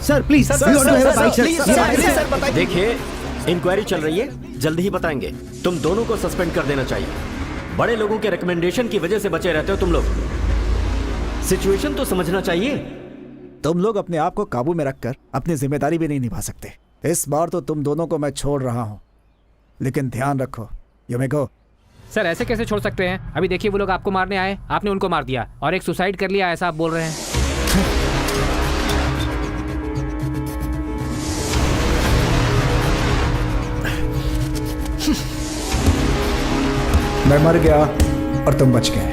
सर प्लीज देखिए, इंक्वायरी चल रही है, जल्द ही बताएंगे। तुम दोनों को सस्पेंड कर देना चाहिए। बड़े लोगों के रिकमेंडेशन की वजह से बचे रहते हो तुम लोग। सिचुएशन तो समझना चाहिए। तुम लोग अपने आप को काबू में रखकर अपनी जिम्मेदारी भी नहीं निभा सकते। इस बार तो तुम दोनों को मैं छोड़ रहा हूं, लेकिन ध्यान रखो, यू मे गो। सर ऐसे कैसे छोड़ सकते हैं? अभी देखिए वो लोग आपको मारने आए, आपने उनको मार दिया और एक सुसाइड कर लिया, ऐसा आप बोल रहे हैं। मैं मर गया और तुम बच गए।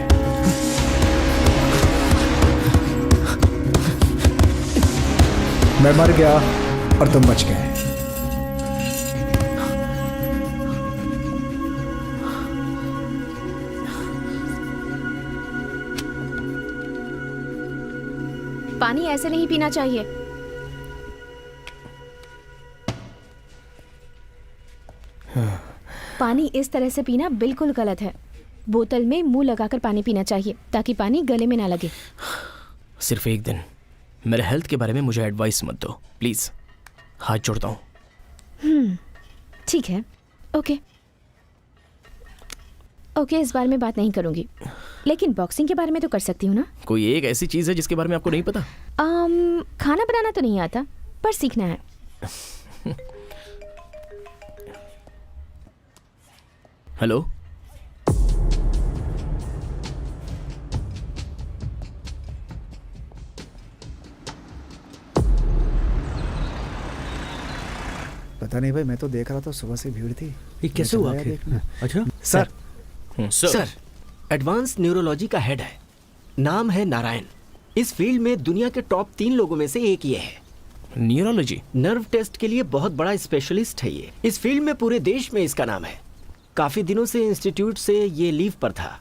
मैं मर गया और तुम बच गए। पानी ऐसे नहीं पीना चाहिए। पानी इस तरह से पीना बिल्कुल गलत है। बोतल में मुंह लगाकर पानी पीना चाहिए ताकि पानी गले में ना लगे। सिर्फ एक दिन मेरे हेल्थ के बारे में मुझे एडवाइस मत दो प्लीज, हाथ जोड़ता हूँ। ठीक है, ओके ओके, इस बारे में बात नहीं करूंगी, लेकिन बॉक्सिंग के बारे में तो कर सकती हूँ ना। कोई एक ऐसी चीज है जिसके बारे में आपको नहीं पता? खाना बनाना तो नहीं आता, पर सीखना है। हेलो, पता नहीं भाई, मैं तो देख रहा था सुबह से भीड़ थी। ये कैसे हुआ आखिर? अच्छा सर, सर, एडवांस न्यूरोलॉजी का हेड है, नाम है नारायण। इस फील्ड में दुनिया के टॉप 3 लोगों में से एक ये है। न्यूरोलॉजी नर्व टेस्ट के लिए बहुत बड़ा स्पेशलिस्ट है ये। इस फील्ड में पूरे देश में इसका नाम है। काफी दिनों से इंस्टीट्यूट से ये लीव पर था।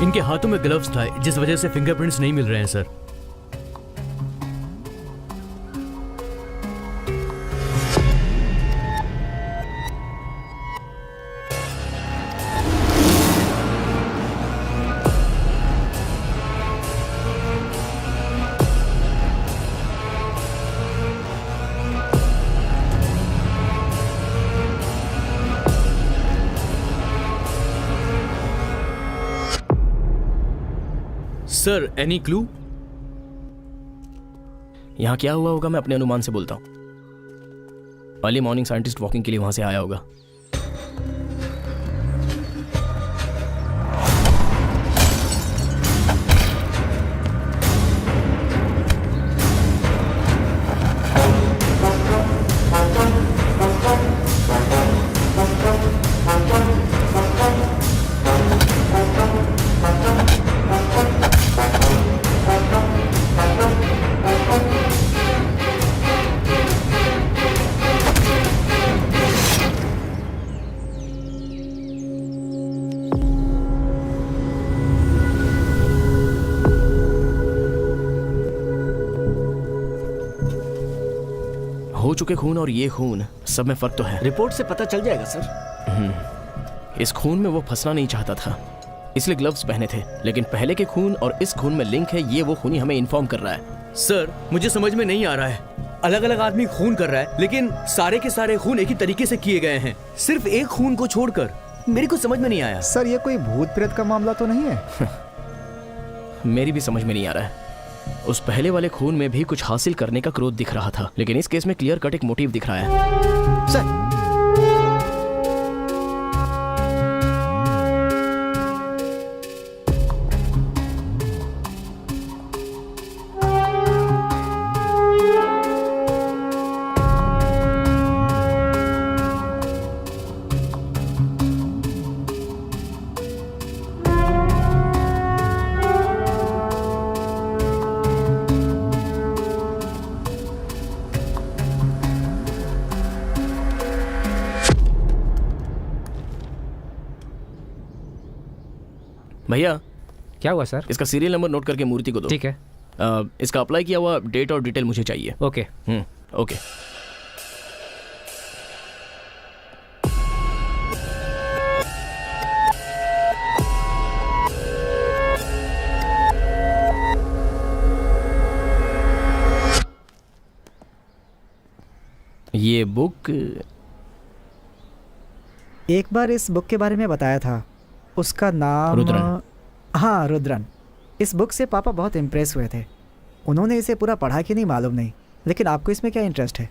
इनके हाथों में ग्लव्स था, जिस वजह से फिंगरप्रिंट्स नहीं मिल रहे हैं सर। Sir any clue? यहाँ क्या हुआ होगा मैं अपने अनुमान से बोलता हूँ। अर्ली मॉर्निंग साइंटिस्ट वॉकिंग के लिए वहां से आया होगा। हो चुके खून और ये खून सब में फर्क तो है। रिपोर्ट से पता चल जाएगा सर। इस खून में वो फंसना नहीं चाहता था, इसलिए ग्लव्स पहने थे। लेकिन पहले के खून और इस खून में लिंक है, ये वो खूनी हमें इन्फॉर्म कर रहा है। सर मुझे समझ में नहीं आ रहा है, अलग अलग आदमी खून कर रहा है, लेकिन सारे के सारे खून एक ही तरीके से किए गए हैं, सिर्फ एक खून को छोड़कर। मेरे को समझ में नहीं आया। सर ये कोई भूत प्रेत का मामला तो नहीं है? मेरी भी समझ में नहीं आ रहा है। उस पहले वाले खून में भी कुछ हासिल करने का क्रोध दिख रहा था, लेकिन इस केस में क्लियर कट एक मोटिव दिख रहा है। सर भैया क्या हुआ सर? इसका सीरियल नंबर नोट करके मूर्ति को दो। ठीक है। इसका अप्लाई किया हुआ डेट और डिटेल मुझे चाहिए। ओके। ओके। ये बुक एक बार इस बुक के बारे में बताया था, उसका नाम रुद्रन। हाँ रुद्रन। इस बुक से पापा बहुत इम्प्रेस हुए थे। उन्होंने इसे पूरा पढ़ा कि नहीं मालूम नहीं, लेकिन आपको इसमें क्या इंटरेस्ट है?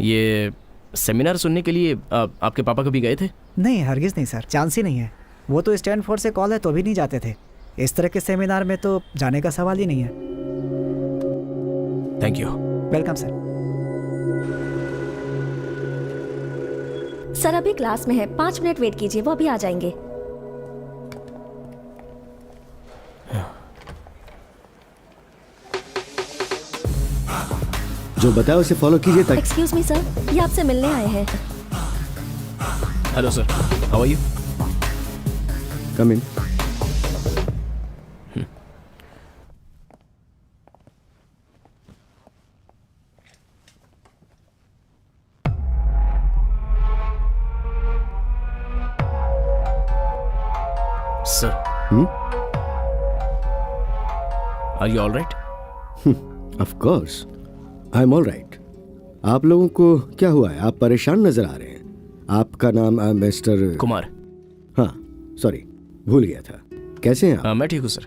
ये सेमिनार सुनने के लिए आपके पापा कभी गए थे? नहीं हरगिज़ नहीं सर, चांस ही नहीं है। वो तो स्टैनफोर्ड से कॉल है तो भी नहीं जाते थे। इस तरह के सेमिनार में तो जाने का सवाल ही नहीं है। Thank you. Welcome sir. Sir अभी क्लास में है, 5 मिनट वेट कीजिए, वो अभी आ जाएंगे। जो बताया उसे फॉलो कीजिए ताकि। एक्सक्यूज मी सर, ये आपसे मिलने आए हैं। Hello sir, how are you? Come in. Sir, are you all right? Of course I am all right. आप लोगों को क्या हुआ है? आप परेशान नजर आ रहे हैं। आपका नाम मिस्टर कुमार। हाँ सॉरी, भूल गया था। कैसे हैं आप? मैं ठीक हूँ सर।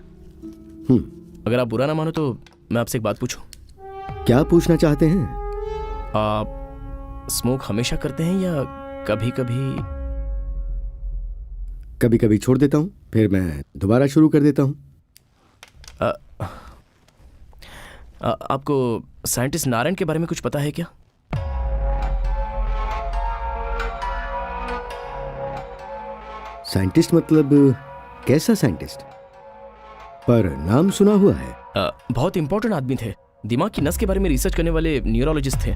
अगर आप बुरा ना मानो तो मैं आपसे एक बात पूछूं? क्या पूछना चाहते हैं? आप स्मोक हमेशा करते हैं या कभी कभी? कभी कभी छोड़ देता हूँ, फिर मैं दोबारा शुरू कर देता हूँ। आपको साइंटिस्ट नारायण के बारे में कुछ पता है क्या? साइंटिस्ट मतलब कैसा साइंटिस्ट? पर नाम सुना हुआ है। बहुत इंपॉर्टेंट आदमी थे, दिमाग की नस के बारे में रिसर्च करने वाले न्यूरोलॉजिस्ट थे।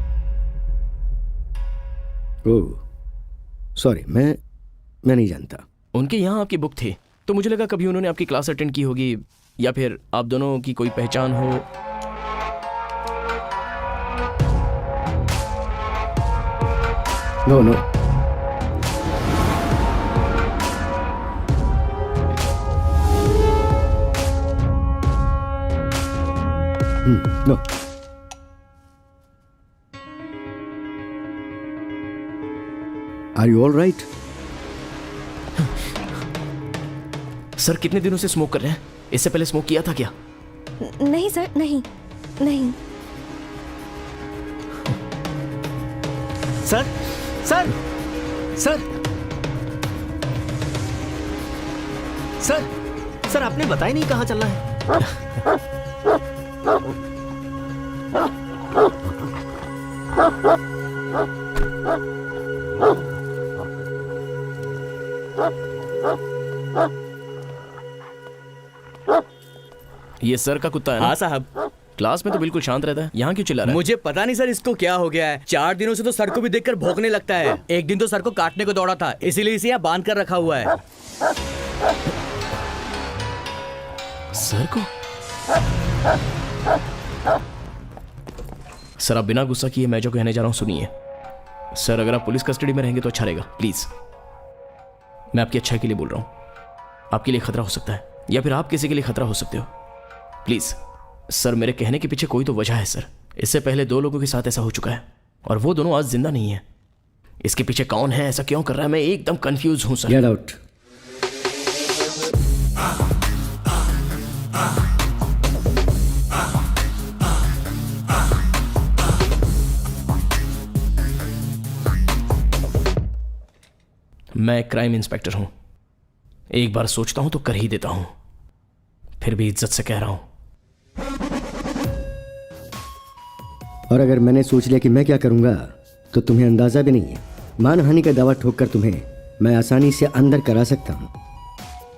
ओह सॉरी, मैं नहीं जानता। उनके यहाँ आपकी बुक थी, तो मुझे लगा कभी उन्होंने आपकी क्लास अटेंड की होगी या फिर आप दोनों की कोई पहचान हो। No no, no. Are you all right? Sir कितने दिनों से स्मोक कर रहे हैं? इससे पहले स्मोक किया था क्या? नहीं सर, नहीं नहीं। Sir sir sir sir sir आपने बताया नहीं कहाँ चलना है? ये सर का कुत्ता है ना? हाँ साहब। क्लास में तो बिल्कुल शांत रहता है, यहाँ क्यों चिल्ला रहा है? मुझे पता नहीं सर इसको क्या हो गया है। 4 दिनों से तो सर को भी देखकर भौंकने लगता है। एक दिन तो सर को काटने को दौड़ा था, इसीलिए इसे यहाँ बांध कर रखा हुआ है। सर को? सर आप बिना गुस्सा किए मैं जो कहने जा रहा हूँ सुनिए। सर अगर आप पुलिस कस्टडी में रहेंगे तो अच्छा रहेगा, प्लीज। मैं आपकी अच्छाई के लिए बोल रहा हूँ। आपके लिए खतरा हो सकता है या फिर आप किसी के लिए खतरा हो सकते हो। प्लीज सर, मेरे कहने के पीछे कोई तो वजह है सर। इससे पहले 2 लोगों के साथ ऐसा हो चुका है और वो दोनों आज जिंदा नहीं है। इसके पीछे कौन है, ऐसा क्यों कर रहा है, मैं एकदम कंफ्यूज हूं सर। Get out. मैं क्राइम इंस्पेक्टर हूं। एक बार सोचता हूं तो कर ही देता हूं, फिर भी इज्जत से कह रहा हूं। और अगर मैंने सोच लिया कि मैं क्या करूंगा तो तुम्हें अंदाजा भी नहीं है। मानहानि का दावा ठोक कर तुम्हें मैं आसानी से अंदर करा सकता हूं।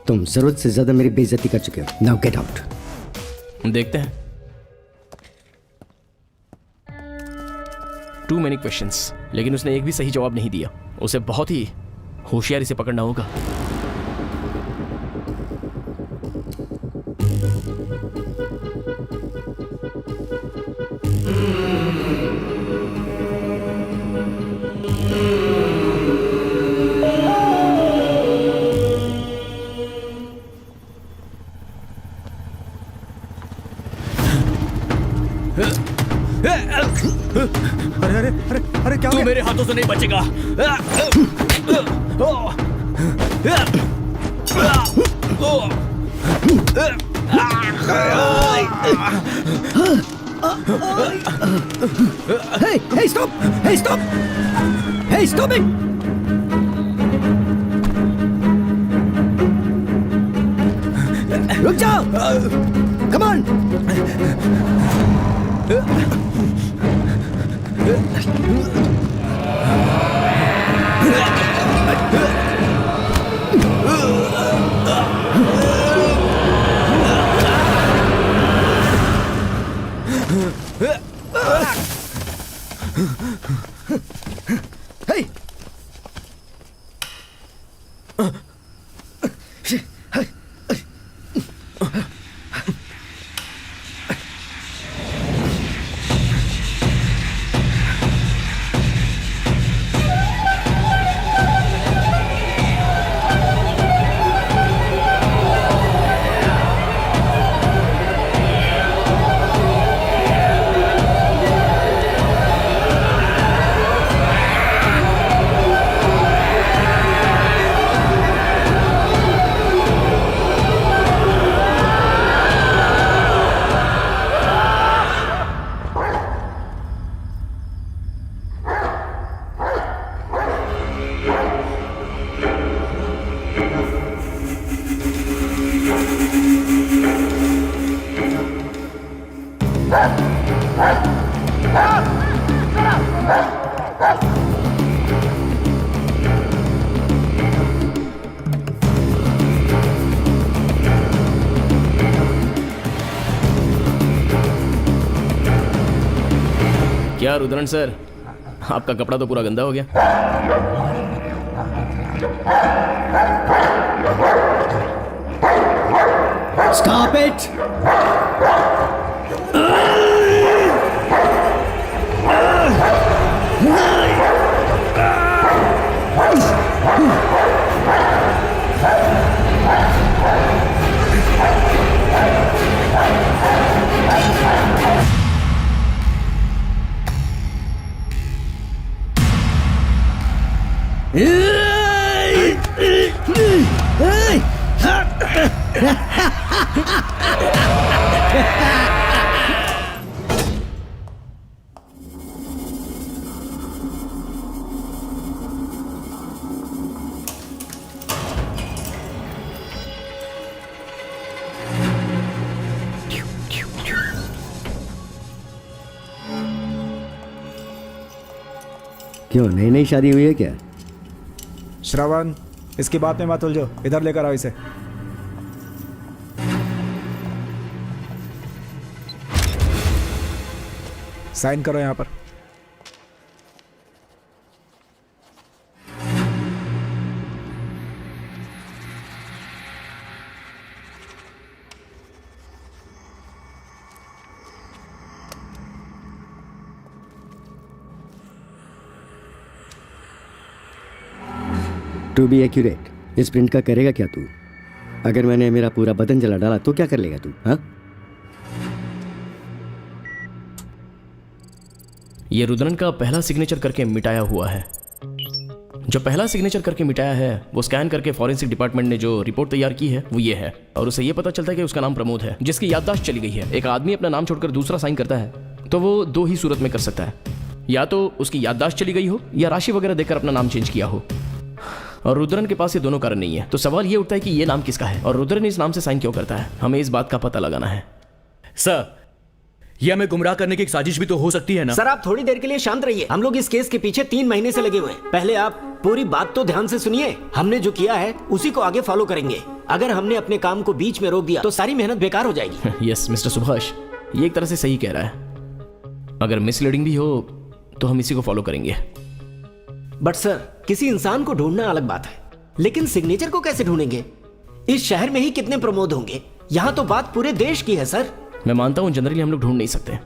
तुम जरूरत से ज्यादा मेरी बेइज्जती कर चुके हो। Now get out. देखते हैं। टू मेनी क्वेश्चंस, लेकिन उसने एक भी सही जवाब नहीं दिया। उसे बहुत ही होशियारी से पकड़ना होगा। अरे क्या हो तू गया? मेरे हाथों से नहीं बचेगा। Hey, stop! Hey, stop! Hey, stop it! रुक जाओ! Come on! Hey! क्या रुद्रन सर, आपका कपड़ा तो पूरा गंदा हो गया। Stop it! क्यों, नई नई शादी हुई है क्या? श्रवण, इसकी बात में मत उलझो, इधर लेकर आओ इसे। साइन करो यहां पर। टू बी एक्यूरेट, इस प्रिंट का करेगा क्या तू? अगर मैंने मेरा पूरा बदन जला डाला तो क्या कर लेगा तू? हाँ, ये रुद्रन का पहला सिग्नेचर करके मिटाया हुआ है। जो पहला सिग्नेचर करके मिटाया है वो स्कैन करके फॉरेंसिक डिपार्टमेंट ने जो रिपोर्ट तैयार की है वो ये है, और उसे ये पता चलता है कि उसका नाम प्रमोद है, जिसकी याददाश्त चली गई है। एक आदमी अपना नाम छोड़कर दूसरा साइन करता है तो वो दो ही सूरत में कर सकता है, या तो उसकी याददाश्त चली गई हो या राशि वगैरह देकर अपना नाम चेंज किया हो। और रुद्रन के पास ये दोनों कारण नहीं है, तो सवाल ये उठता है कि ये नाम किसका है और रुद्रन इस नाम से साइन क्यों करता है। हमें इस बात का पता लगाना है। सर, ये हमें गुमराह करने की एक साजिश भी तो हो सकती है ना? सर आप थोड़ी देर के लिए शांत रहिए। हम लोग इस केस के पीछे 3 महीने से लगे हुए हैं। पहले आप पूरी बात तो ध्यान से सुनिए। हमने जो किया है उसी को आगे फॉलो करेंगे। अगर हमने अपने काम को बीच में रोक दिया तो सारी मेहनत बेकार हो जाएगी। यस मिस्टर सुभाष, ये एक तरह से सही कह रहा है। अगर मिसलीडिंग भी हो तो हम इसी को फॉलो करेंगे। बट सर, किसी इंसान को ढूंढना अलग बात है, लेकिन सिग्नेचर को कैसे ढूंढेंगे? इस शहर में ही कितने प्रमोद होंगे? यहाँ तो बात पूरे देश की है सर। मैं मानता हूँ जनरली हम लोग ढूंढ नहीं सकते।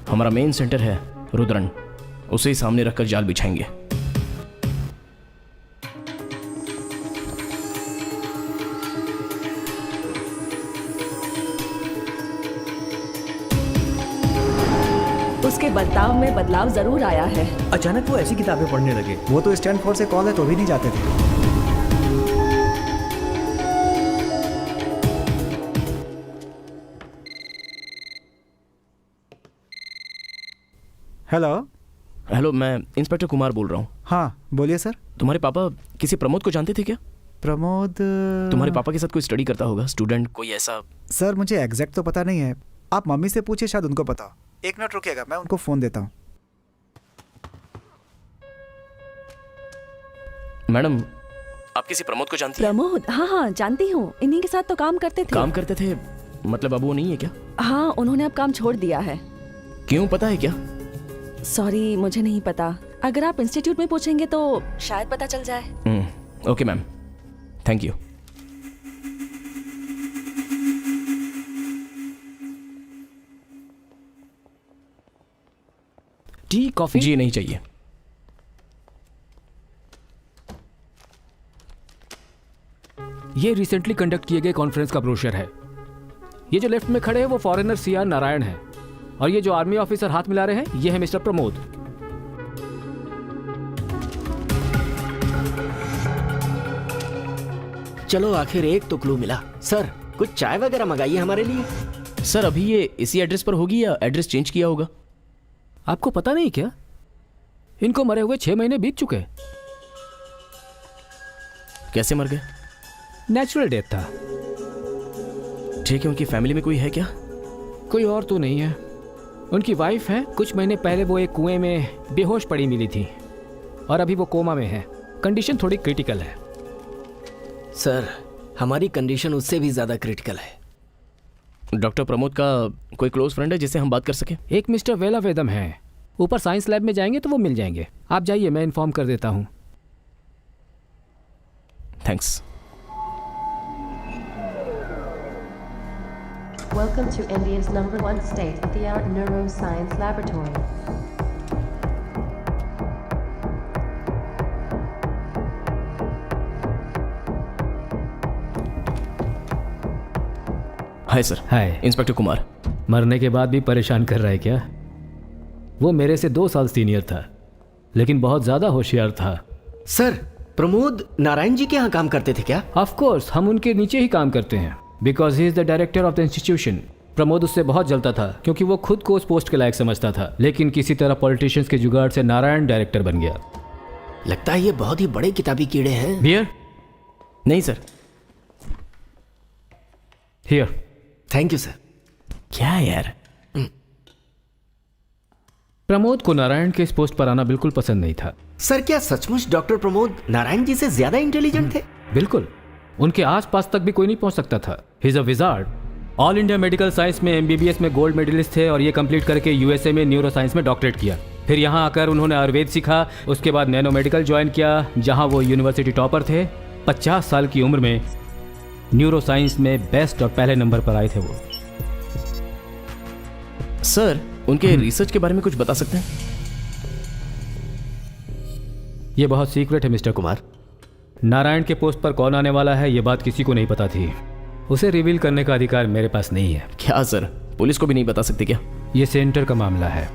हमारा मेन सेंटर है रुद्रन, उसे ही सामने रखकर जाल बिछाएंगे। उसके बर्ताव में बदलाव जरूर आया है। अचानक वो ऐसी किताबें पढ़ने लगे। वो तो स्टैनफोर्ड से कॉल है तो भी नहीं जाते थे। हेलो हेलो, मैं इंस्पेक्टर कुमार बोल रहा हूँ। हाँ बोलिए सर। तुम्हारे पापा किसी प्रमोद को जानते थे क्या? प्रमोद तुम्हारे पापा के साथ कोई स्टडी करता होगा, स्टूडेंट कोई ऐसा? सर मुझे एग्जैक्ट तो पता नहीं है, आप मम्मी से पूछिए, शायद उनको पता हो। 1 मिनट रुकिएगा, मैं उनको फोन देता हूँ। मैडम, आप किसी प्रमोद को जानती हैं? प्रमोद? हाँ हाँ जानती हूँ, इन्हीं के साथ तो काम करते थे। काम करते थे मतलब अब वो नहीं है क्या? हाँ, उन्होंने अब काम छोड़ दिया है। क्यों, पता है क्या? सॉरी, मुझे नहीं पता। अगर आप इंस्टीट्यूट में पूछेंगे तो शायद पता चल जाए। Okay ma'am, thank you. Tea coffee? जी नहीं चाहिए। ये रिसेंटली कंडक्ट किए गए कॉन्फ्रेंस का ब्रोशर है। ये जो लेफ्ट में खड़े हैं वो फॉरेनर CR नारायण है, और ये जो आर्मी ऑफिसर हाथ मिला रहे हैं ये है मिस्टर प्रमोद। चलो आखिर एक तो क्लू मिला। सर कुछ चाय वगैरह मंगाइए हमारे लिए। सर अभी ये इसी एड्रेस पर होगी या एड्रेस चेंज किया होगा? आपको पता नहीं क्या, इनको मरे हुए 6 महीने बीत चुके। कैसे मर गए? नेचुरल डेथ था। ठीक है, उनकी फैमिली में कोई है क्या? कोई और तो नहीं है। उनकी वाइफ है, कुछ महीने पहले वो एक कुएं में बेहोश पड़ी मिली थी और अभी वो कोमा में है। कंडीशन थोड़ी क्रिटिकल है। सर हमारी कंडीशन उससे भी ज्यादा क्रिटिकल है। डॉक्टर प्रमोद का कोई क्लोज फ्रेंड है जिससे हम बात कर सके? एक मिस्टर वेलावेदम है, ऊपर साइंस लैब में जाएंगे तो वो मिल जाएंगे। आप जाइए, मैं इन्फॉर्म कर देता हूँ। Thanks. Welcome to India's #1 state-of-the-art neuroscience laboratory. Hi sir. Hi. Inspector Kumar. मरने के बाद भी परेशान कर रहा है क्या? वो मेरे से 2 साल सीनियर था, लेकिन बहुत ज्यादा होशियार था। सर, प्रमोद नारायण जी के यहाँ काम करते थे क्या? ऑफ कोर्स, हम उनके नीचे ही काम करते हैं, because he is the director of the institution. Pramod उससे बहुत जलता था क्योंकि वो खुद को उस पोस्ट के लायक समझता था, लेकिन किसी तरह पॉलिटिशियंस के जुगाड़ से नारायण डायरेक्टर बन गया। लगता है ये बहुत ही बड़े किताबी कीड़े हैं। बियर? नहीं sir. Here. Thank you sir. क्या यार? प्रमोद को नारायण के इस पोस्ट पर आना बिल्कुल पसंद नहीं था। सर, क्या सचमुच डॉक्टर प्रमोद नारायण जी से ज्यादा इंटेलिजेंट थे? बिल्कुल, उनके आसपास तक भी कोई नहीं पहुंच सकता था। He is a wizard. All India medical science में एमबीबीएस में गोल्ड मेडलिस्ट थे और ये कंप्लीट करके यूएसए में न्यूरो साइंस में डॉक्टरेट किया। फिर यहाँ आकर उन्होंने आयुर्वेद सीखा, उसके बाद नैनो मेडिकल ज्वाइन किया जहाँ वो यूनिवर्सिटी टॉपर थे। 50 साल की उम्र में न्यूरो साइंस में बेस्ट और पहले नंबर पर आए थे वो। सर, उनके रिसर्च के बारे में कुछ बता सकते हैं? ये बहुत सीक्रेट है मिस्टर कुमार। नारायण के पोस्ट पर कौन आने वाला है ये बात किसी को नहीं पता थी। उसे रिवील करने का अधिकार मेरे पास नहीं है। क्या सर, पुलिस को भी नहीं बता सकते क्या? ये सेंटर का मामला है।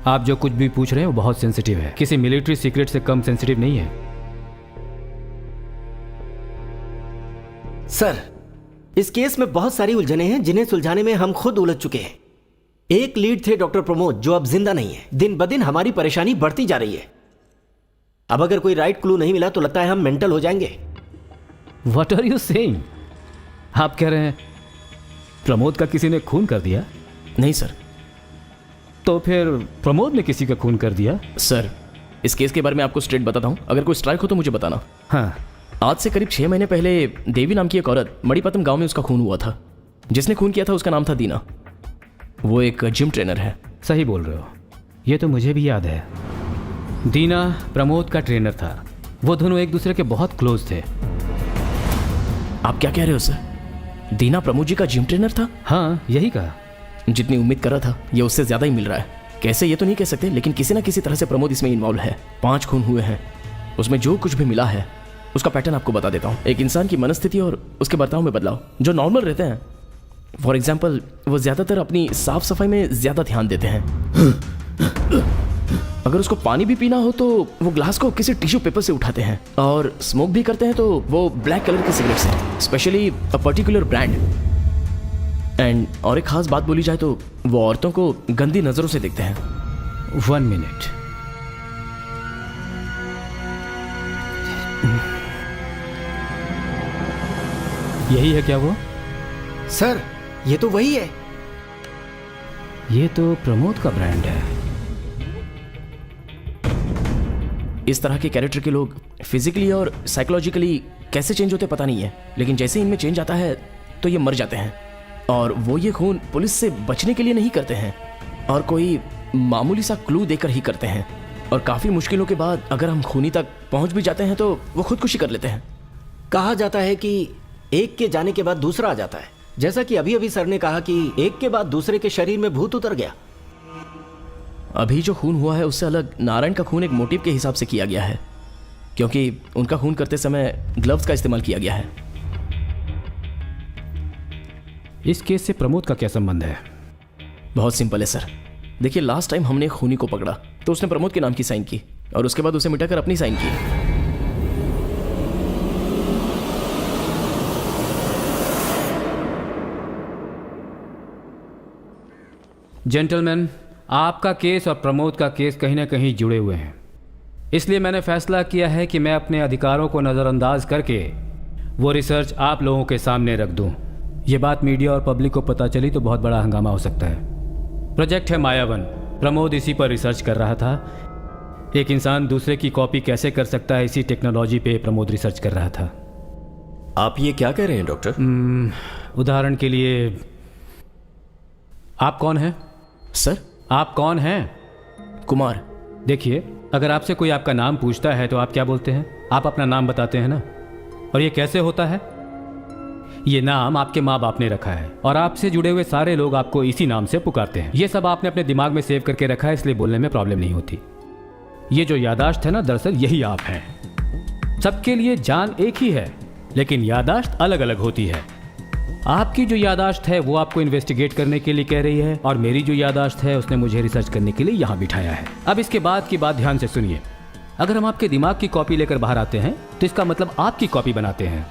आप जो कुछ भी पूछ रहे हैं वो बहुत सेंसिटिव है, किसी मिलिट्री सीक्रेट से कम सेंसिटिव नहीं है। सर, इस केस में बहुत सारी उलझने हैं जिन्हें सुलझाने में हम खुद उलझ चुके हैं। एक लीड थे डॉक्टर प्रमोद, जो अब जिंदा नहीं है। दिन ब दिन हमारी परेशानी बढ़ती जा रही है। अब अगर कोई राइट क्लू नहीं मिला तो लगता है हम मेंटल हो जाएंगे। What are you saying? आप कह रहे हैं प्रमोद का किसी ने खून कर दिया? नहीं सर। तो फिर प्रमोद ने किसी का खून कर दिया? सर, इस केस के बारे में आपको स्ट्रेट बताता हूँ, अगर कोई स्ट्राइक हो तो मुझे बताना। हाँ। आज से करीब 6 महीने पहले देवी नाम की एक औरत, मणिपतम गांव में उसका खून हुआ था। जिसने खून किया था उसका नाम था दीना। वो एक जिम ट्रेनर है। सही बोल रहे हो, ये तो मुझे भी याद है। दीना प्रमोद का ट्रेनर था। वो दोनों एक दूसरे के बहुत क्लोज थे। आप क्या कह रहे हो सर? दीना प्रमोद जी का जिम ट्रेनर था? हाँ, यही कहा। जितनी उम्मीद कर रहा था ये उससे ज्यादा ही मिल रहा है। कैसे ये तो नहीं कह सकते, लेकिन किसी ना किसी तरह से प्रमोद इसमें इन्वॉल्व है। 5 खून हुए हैं। उसमें जो कुछ भी मिला है उसका पैटर्न आपको बता देता हूँ। एक इंसान की मनस्थिति और उसके बर्ताव में बदलाव जो नॉर्मल रहते हैं। फॉर एग्जाम्पल, वो ज्यादातर अपनी साफ सफाई में ज्यादा ध्यान देते हैं। अगर उसको पानी भी पीना हो तो वो ग्लास को किसी टिश्यू पेपर से उठाते हैं। और स्मोक भी करते हैं तो वो ब्लैक कलर की सिगरेट्स हैं, specially a particular brand. And और एक खास बात बोली जाए तो वो औरतों को गंदी नजरों से देखते हैं। 1 मिनट। यही है क्या वो? सर, ये तो वही है। ये तो प्रमोद का ब्रांड है। इस तरह के कैरेक्टर के लोग फिजिकली और साइकोलॉजिकली कैसे चेंज होते पता नहीं है, लेकिन जैसे इनमें चेंज आता है तो ये मर जाते हैं। और वो ये खून पुलिस से बचने के लिए नहीं करते हैं और कोई मामूली सा क्लू देकर ही करते हैं। और काफी मुश्किलों के बाद अगर हम खूनी तक पहुंच भी जाते हैं तो वो खुदकुशी कर लेते हैं। कहा जाता है कि एक के जाने के बाद दूसरा आ जाता है। जैसा कि अभी अभी सर ने कहा कि एक के बाद दूसरे के शरीर में भूत उतर गया। अभी जो खून हुआ है उससे अलग नारायण का खून एक मोटिव के हिसाब से किया गया है, क्योंकि उनका खून करते समय ग्लव्स का इस्तेमाल किया गया है। इस केस से प्रमोद का क्या संबंध है? बहुत सिंपल है सर। देखिए, लास्ट टाइम हमने खूनी को पकड़ा तो उसने प्रमोद के नाम की साइन की और उसके बाद उसे मिटाकर अपनी साइन की। जेंटलमैन, आपका केस और प्रमोद का केस कहीं ना कहीं जुड़े हुए हैं। इसलिए मैंने फैसला किया है कि मैं अपने अधिकारों को नज़रअंदाज करके वो रिसर्च आप लोगों के सामने रख दूं। ये बात मीडिया और पब्लिक को पता चली तो बहुत बड़ा हंगामा हो सकता है। प्रोजेक्ट है मायावन। प्रमोद इसी पर रिसर्च कर रहा था। एक इंसान दूसरे की कॉपी कैसे कर सकता है, इसी टेक्नोलॉजी पे प्रमोद रिसर्च कर रहा था। आप ये क्या कह रहे हैं डॉक्टर? उदाहरण के लिए, आप कौन हैं? सर, आप कौन हैं? कुमार। देखिए, अगर आपसे कोई आपका नाम पूछता है तो आप क्या बोलते हैं? आप अपना नाम बताते हैं ना। और ये कैसे होता है? ये नाम आपके माँ बाप ने रखा है और आपसे जुड़े हुए सारे लोग आपको इसी नाम से पुकारते हैं। ये सब आपने अपने दिमाग में सेव करके रखा है, इसलिए बोलने में प्रॉब्लम नहीं होती। ये जो यादाश्त है ना, दरअसल यही आप हैं। सबके लिए जान एक ही है, लेकिन यादाश्त अलग अलग होती है। आपकी जो यादाश्त है वो आपको इन्वेस्टिगेट करने के लिए कह रही है, और मेरी जो यादाश्त है उसने मुझे रिसर्च करने के लिए यहाँ बिठाया है। अब इसके बाद की बात ध्यान से सुनिए। अगर हम आपके दिमाग की कॉपी लेकर बाहर आते हैं तो इसका मतलब आपकी कॉपी बनाते हैं।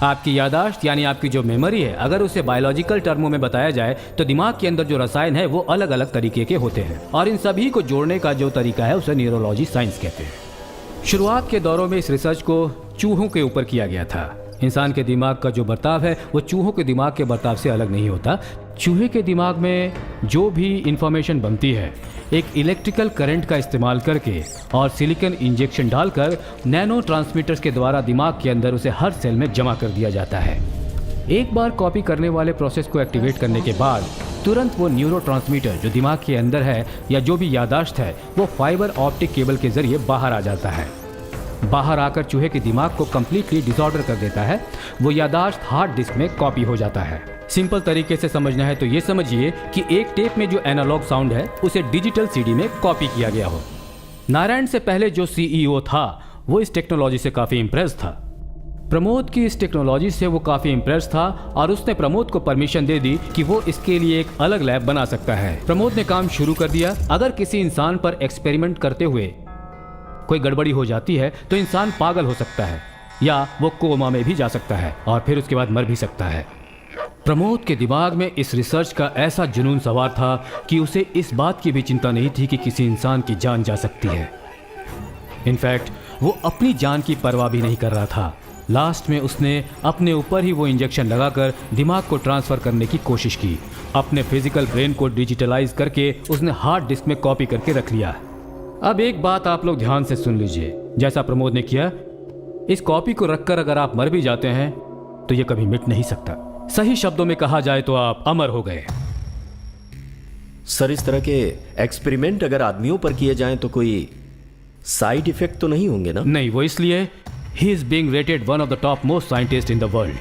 आपकी यादाश्त यानी आपकी जो मेमोरी है, अगर उसे बायोलॉजिकल टर्मों में बताया जाए तो दिमाग के अंदर जो रसायन है वो अलग अलग तरीके के होते हैं, और इन सभी को जोड़ने का जो तरीका है उसे न्यूरोलॉजी साइंस कहते हैं। शुरुआत के दौरों में इस रिसर्च को चूहों के ऊपर किया गया था। इंसान के दिमाग का जो बर्ताव है वो चूहों के दिमाग के बर्ताव से अलग नहीं होता। चूहे के दिमाग में जो भी इंफॉर्मेशन बनती है एक इलेक्ट्रिकल करंट का इस्तेमाल करके और सिलिकॉन इंजेक्शन डालकर नैनो ट्रांसमीटर्स के द्वारा दिमाग के अंदर उसे हर सेल में जमा कर दिया जाता है। एक बार कॉपी करने वाले प्रोसेस को एक्टिवेट करने के बाद तुरंत वो न्यूरोट्रांसमीटर जो दिमाग के अंदर है या जो भी यादाश्त है वो फाइबर ऑप्टिक केबल के जरिए बाहर आ जाता है। बाहर आकर चूहे के दिमाग को कंप्लीटली डिसऑर्डर कर देता है। वो यादाश्त हार्ड डिस्क में कॉपी हो जाता है। सिंपल तरीके से समझना है तो ये समझिए कि एक टेप में जो एनालॉग साउंड है उसे डिजिटल सीडी में कॉपी किया गया हो। नारायण से पहले जो सीईओ था वो इस टेक्नोलॉजी से काफी इम्प्रेस था। प्रमोद की इस टेक्नोलॉजी से वो काफी इम्प्रेस था और उसने प्रमोद को परमिशन दे दी कि वो इसके लिए एक अलग लैब बना सकता है। प्रमोद ने काम शुरू कर दिया। अगर किसी इंसान पर एक्सपेरिमेंट करते हुए कोई गड़बड़ी हो जाती है तो इंसान पागल हो सकता है या वो कोमा में भी जा सकता है और फिर उसके बाद मर भी सकता है। प्रमोद के दिमाग में इस रिसर्च का ऐसा जुनून सवार था कि उसे इस बात की भी चिंता नहीं थी कि किसी इंसान की जान जा सकती है। इनफैक्ट वो अपनी जान की परवाह भी नहीं कर रहा था। लास्ट में उसने अपने ऊपर ही वो इंजेक्शन लगाकर दिमाग को ट्रांसफर करने की कोशिश की। अपने फिजिकल ब्रेन को डिजिटलाइज करके उसने हार्ड डिस्क में कॉपी करके रख लिया। अब एक बात आप लोग ध्यान से सुन लीजिए। जैसा प्रमोद ने किया, इस कॉपी को रखकर अगर आप मर भी जाते हैं तो ये कभी मिट नहीं सकता। सही शब्दों में कहा जाए तो आप अमर हो गए। सर, इस तरह के एक्सपेरिमेंट अगर आदमियों पर किए जाएं तो कोई साइड इफेक्ट तो नहीं होंगे ना? नहीं, वो इसलिए he is being rated one of the top most scientist in the world.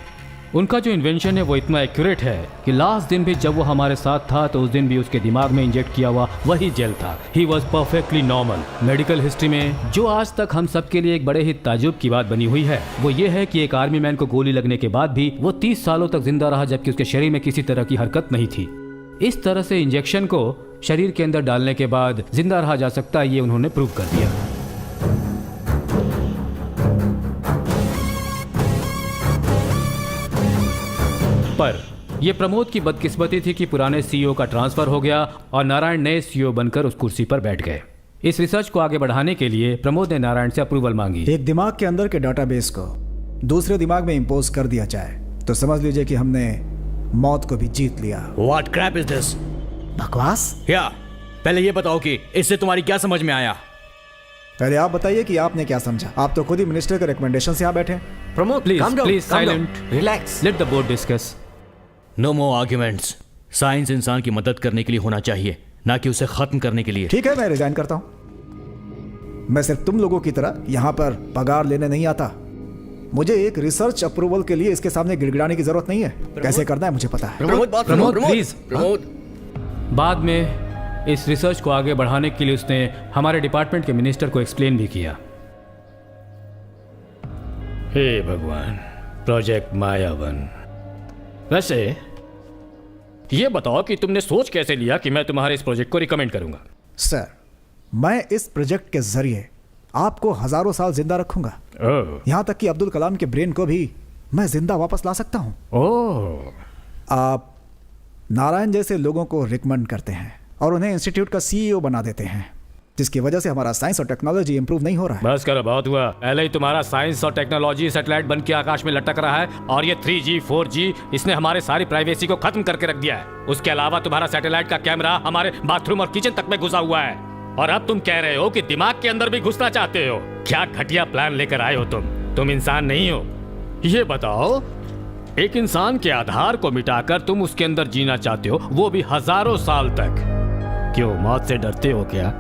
उनका जो इन्वेंशन है वो इतना एक्यूरेट है कि लास्ट दिन भी जब वो हमारे साथ था तो उस दिन भी उसके दिमाग में इंजेक्ट किया हुआ वही जेल था। He was perfectly normal. Medical history में जो आज तक हम सबके लिए एक बड़े ही ताजुब की बात बनी हुई है वो ये है कि एक आर्मी मैन को गोली लगने के बाद भी वो 30 सालों तक जिंदा रहा, जबकि उसके शरीर में किसी तरह की हरकत नहीं थी। इस तरह से इंजेक्शन को शरीर के अंदर डालने के बाद जिंदा रहा जा सकता है, ये उन्होंने प्रूव कर दिया। पर यह प्रमोद की बदकिस्मती थी कि पुराने सीईओ का ट्रांसफर हो गया और नारायण नए सीईओ बनकर उस कुर्सी पर बैठ गए। इस रिसर्च को आगे बढ़ाने के लिए प्रमोद ने नारायण से अप्रूवल मांगी। एक दिमाग के अंदर के डाटाबेस को दूसरे दिमाग में इंपोज कर दिया जाए तो समझ लीजिए कि हमने मौत को भी जीत लिया। What crap is this? बकवास। क्या? पहले ये बताओ कि इससे तुम्हारी क्या समझ में आया? पहले आप बताइए कि आपने क्या समझा। आप तो खुद ही मिनिस्टर के रिकमेंडेशन से यहाँ बैठे। Pramod, please silent, relax, let the board discuss. No more arguments. Science इंसान की मदद करने के लिए होना चाहिए, ना कि उसे खत्म करने के लिए। ठीक है, मैं रिजाइन करता हूं। मैं सिर्फ तुम लोगों की तरह यहां पर पगार लेने नहीं आता। मुझे एक रिसर्च अप्रूवल के लिए इसके सामने गिड़गिड़ाने की जरूरत नहीं है। कैसे करना है मुझे पता है। प्रमोद प्लीज। बाद में इस रिसर्च को आगे बढ़ाने के लिए उसने हमारे डिपार्टमेंट के मिनिस्टर को एक्सप्लेन भी किया। हे भगवान, प्रोजेक्ट मायावन। वैसे ये बताओ कि तुमने सोच कैसे लिया कि मैं तुम्हारे इस प्रोजेक्ट को रिकमेंड करूंगा? सर, मैं इस प्रोजेक्ट के जरिए आपको हजारों साल जिंदा रखूंगा। यहां तक कि अब्दुल कलाम के ब्रेन को भी मैं जिंदा वापस ला सकता हूं। आप नारायण जैसे लोगों को रिकमेंड करते हैं और उन्हें इंस्टीट्यूट का सीईओ बना देते हैं, जिसकी वजह से हमारा साइंस और टेक्नोलॉजी इंप्रूव नहीं हो रहा है। बस करो, बहुत हुआ। पहले ही तुम्हारा साइंस और टेक्नोलॉजी सैटेलाइट बन के आकाश में लटक रहा है और ये 3G 4G इसने हमारे सारी प्राइवेसी को खत्म करके रख दिया है। उसके अलावा तुम्हारा सैटेलाइट का कैमरा हमारे बाथरूम और किचन तक में घुसा हुआ है और अब तुम कह रहे हो कि दिमाग के अंदर भी घुसना चाहते हो। क्या घटिया प्लान लेकर आए हो तुम इंसान नहीं हो। ये बताओ, एक इंसान के आधार को मिटाकर तुम उसके अंदर जीना चाहते हो, वो भी हजारों साल तक। क्यों, मौत से डरते हो क्या?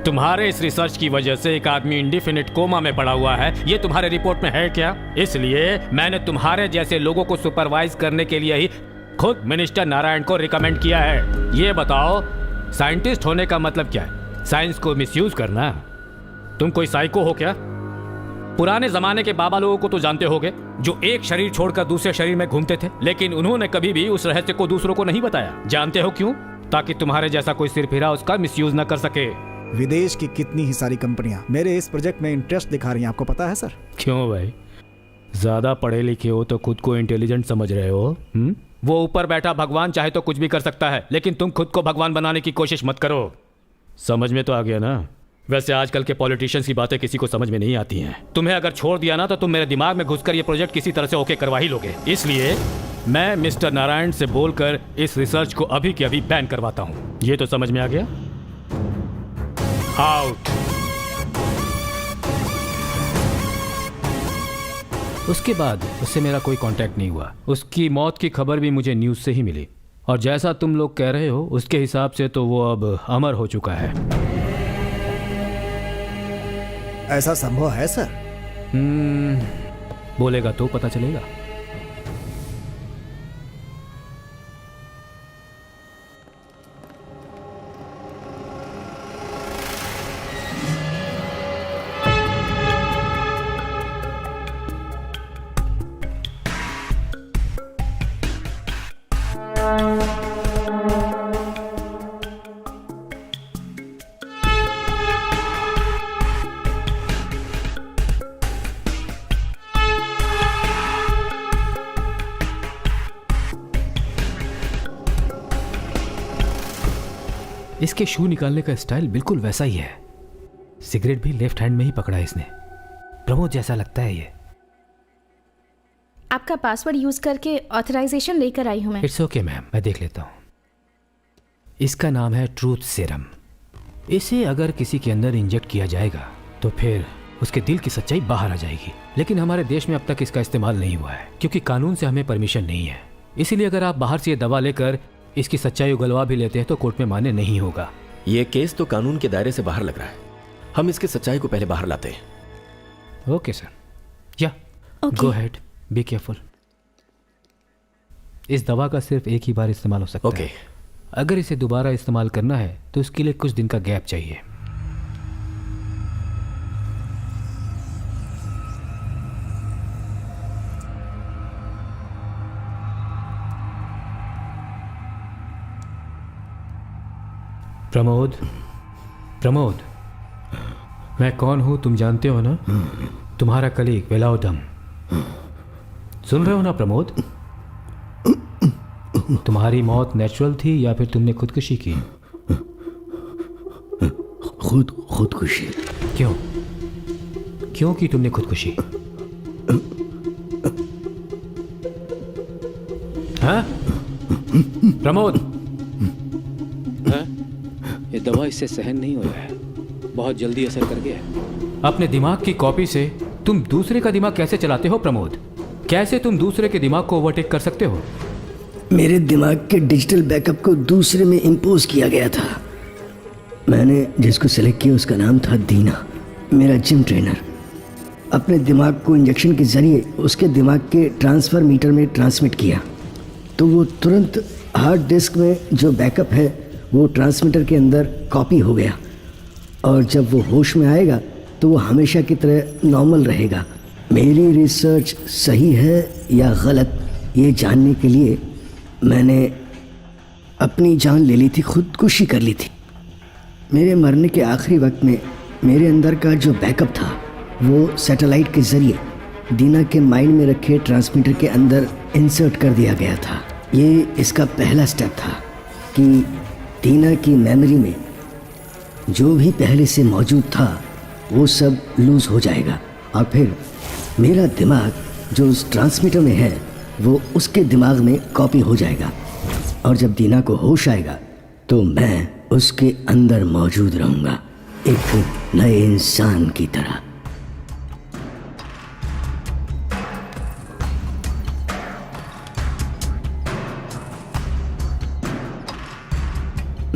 तुम्हारे इस रिसर्च की वजह से एक आदमी इंडिफिनिट कोमा में पड़ा हुआ है, ये तुम्हारे रिपोर्ट में है क्या? इसलिए मैंने तुम्हारे जैसे लोगों को सुपरवाइज करने के लिए ही खुद मिनिस्टर नारायण को रिकमेंड किया है। ये बताओ, साइंटिस्ट होने का मतलब क्या है? साइंस को मिसयूज करना? तुम कोई साइको हो क्या? पुराने जमाने के बाबा लोगों को तो जानते होगे, जो एक शरीर छोड़कर दूसरे शरीर में घूमते थे, लेकिन उन्होंने कभी भी उस रहस्य को दूसरों को नहीं बताया। जानते हो क्यों? ताकि तुम्हारे जैसा कोई सिरफिरा उसका मिसयूज ना कर सके। विदेश की कितनी ही सारी कंपनियां मेरे इस प्रोजेक्ट में इंटरेस्ट दिखा रही हैं, आपको पता है सर? क्यों भाई, ज्यादा पढ़े लिखे हो तो खुद को इंटेलिजेंट समझ रहे हो? वो ऊपर बैठा भगवान चाहे तो कुछ भी कर सकता है, लेकिन तुम खुद को भगवान बनाने की कोशिश मत करो। समझ में तो आ गया ना? वैसे आजकल के पॉलिटिशियंस की बातें किसी को समझ में नहीं आती हैं। तुम्हें अगर छोड़ दिया ना तो तुम मेरे दिमाग में घुसकर ये प्रोजेक्ट किसी तरह से ओके करवा ही लोगे। इसलिए मैं मिस्टर नारायण से बोलकर इस रिसर्च को अभी के अभी बैन करवाता हूं। ये तो समझ में आ गया? आउट। उसके बाद उससे मेरा कोई कांटेक्ट नहीं हुआ। उसकी मौत की खबर भी मुझे न्यूज़ से ही मिली, और जैसा तुम लोग कह रहे हो उसके हिसाब से तो वो अब अमर हो चुका है। ऐसा संभव है सर? बोलेगा तो पता चलेगा। इसके शू निकालने का स्टाइल बिल्कुल वैसा ही है। सिगरेट भी लेफ्ट हैंड में ही पकड़ा है इसने। प्रमोद जैसा लगता है ये। आपका पासवर्ड यूज करके ऑथराइजेशन लेकर आई हूं मैं। इट्स ओके मैम, मैं देख लेता हूँ। इसका नाम है ट्रूथ सीरम। इसे अगर किसी के अंदर इंजेक्ट किया जाएगा तो फिर उसके दिल की सच्चाई बाहर आ जाएगी। लेकिन हमारे देश में अब तक इसका इस्तेमाल नहीं हुआ है, क्योंकि कानून से हमें परमिशन नहीं है। इसीलिए अगर आप बाहर से ये दवा लेकर इसकी सच्चाई उगलवा भी लेते हैं तो कोर्ट में मान्य नहीं होगा। ये केस तो कानून के दायरे से बाहर लग रहा है। हम इसकी सच्चाई को पहले बाहर लाते हैं। ओके सर, या गो हेड, बी केयरफुल। इस दवा का सिर्फ एक ही बार इस्तेमाल हो सकता है। अगर इसे दोबारा इस्तेमाल करना है तो उसके लिए कुछ दिन का गैप चाहिए। प्रमोद, प्रमोद, मैं कौन हूं तुम जानते हो ना? तुम्हारा कलीग वेलाउदम। सुन रहे हो ना प्रमोद? तुम्हारी मौत नेचुरल थी या फिर तुमने खुदकुशी की? खुदकुशी। क्यों? क्यों की तुमने खुदकुशी? हाँ प्रमोद? ये दवा इससे सहन नहीं हो रहा है, बहुत जल्दी असर कर गया है। अपने दिमाग की कॉपी से तुम दूसरे का दिमाग कैसे चलाते हो प्रमोद? कैसे तुम दूसरे के दिमाग को ओवरटेक कर सकते हो? मेरे दिमाग के डिजिटल बैकअप को दूसरे में इम्पोज किया गया था। मैंने जिसको सेलेक्ट किया उसका नाम था दीना, मेरा जिम ट्रेनर। अपने दिमाग को इंजेक्शन के जरिए उसके दिमाग के ट्रांसफर मीटर में ट्रांसमिट किया, तो वो तुरंत हार्ड डिस्क में जो बैकअप है वो ट्रांसमीटर के अंदर कॉपी हो गया, और जब वो होश में आएगा तो वो हमेशा की तरह नॉर्मल रहेगा। मेरी रिसर्च सही है या गलत ये जानने के लिए मैंने अपनी जान ले ली थी, खुदकुशी कर ली थी। मेरे मरने के आखिरी वक्त में मेरे अंदर का जो बैकअप था वो सैटेलाइट के ज़रिए दीना के माइंड में रखे ट्रांसमीटर के अंदर इंसर्ट कर दिया गया था। ये इसका पहला स्टेप था कि दीना की मेमोरी में जो भी पहले से मौजूद था वो सब लूज़ हो जाएगा, और फिर मेरा दिमाग जो उस ट्रांसमीटर में है वो उसके दिमाग में कॉपी हो जाएगा, और जब दीना को होश आएगा तो मैं उसके अंदर मौजूद रहूँगा, एक नए इंसान की तरह।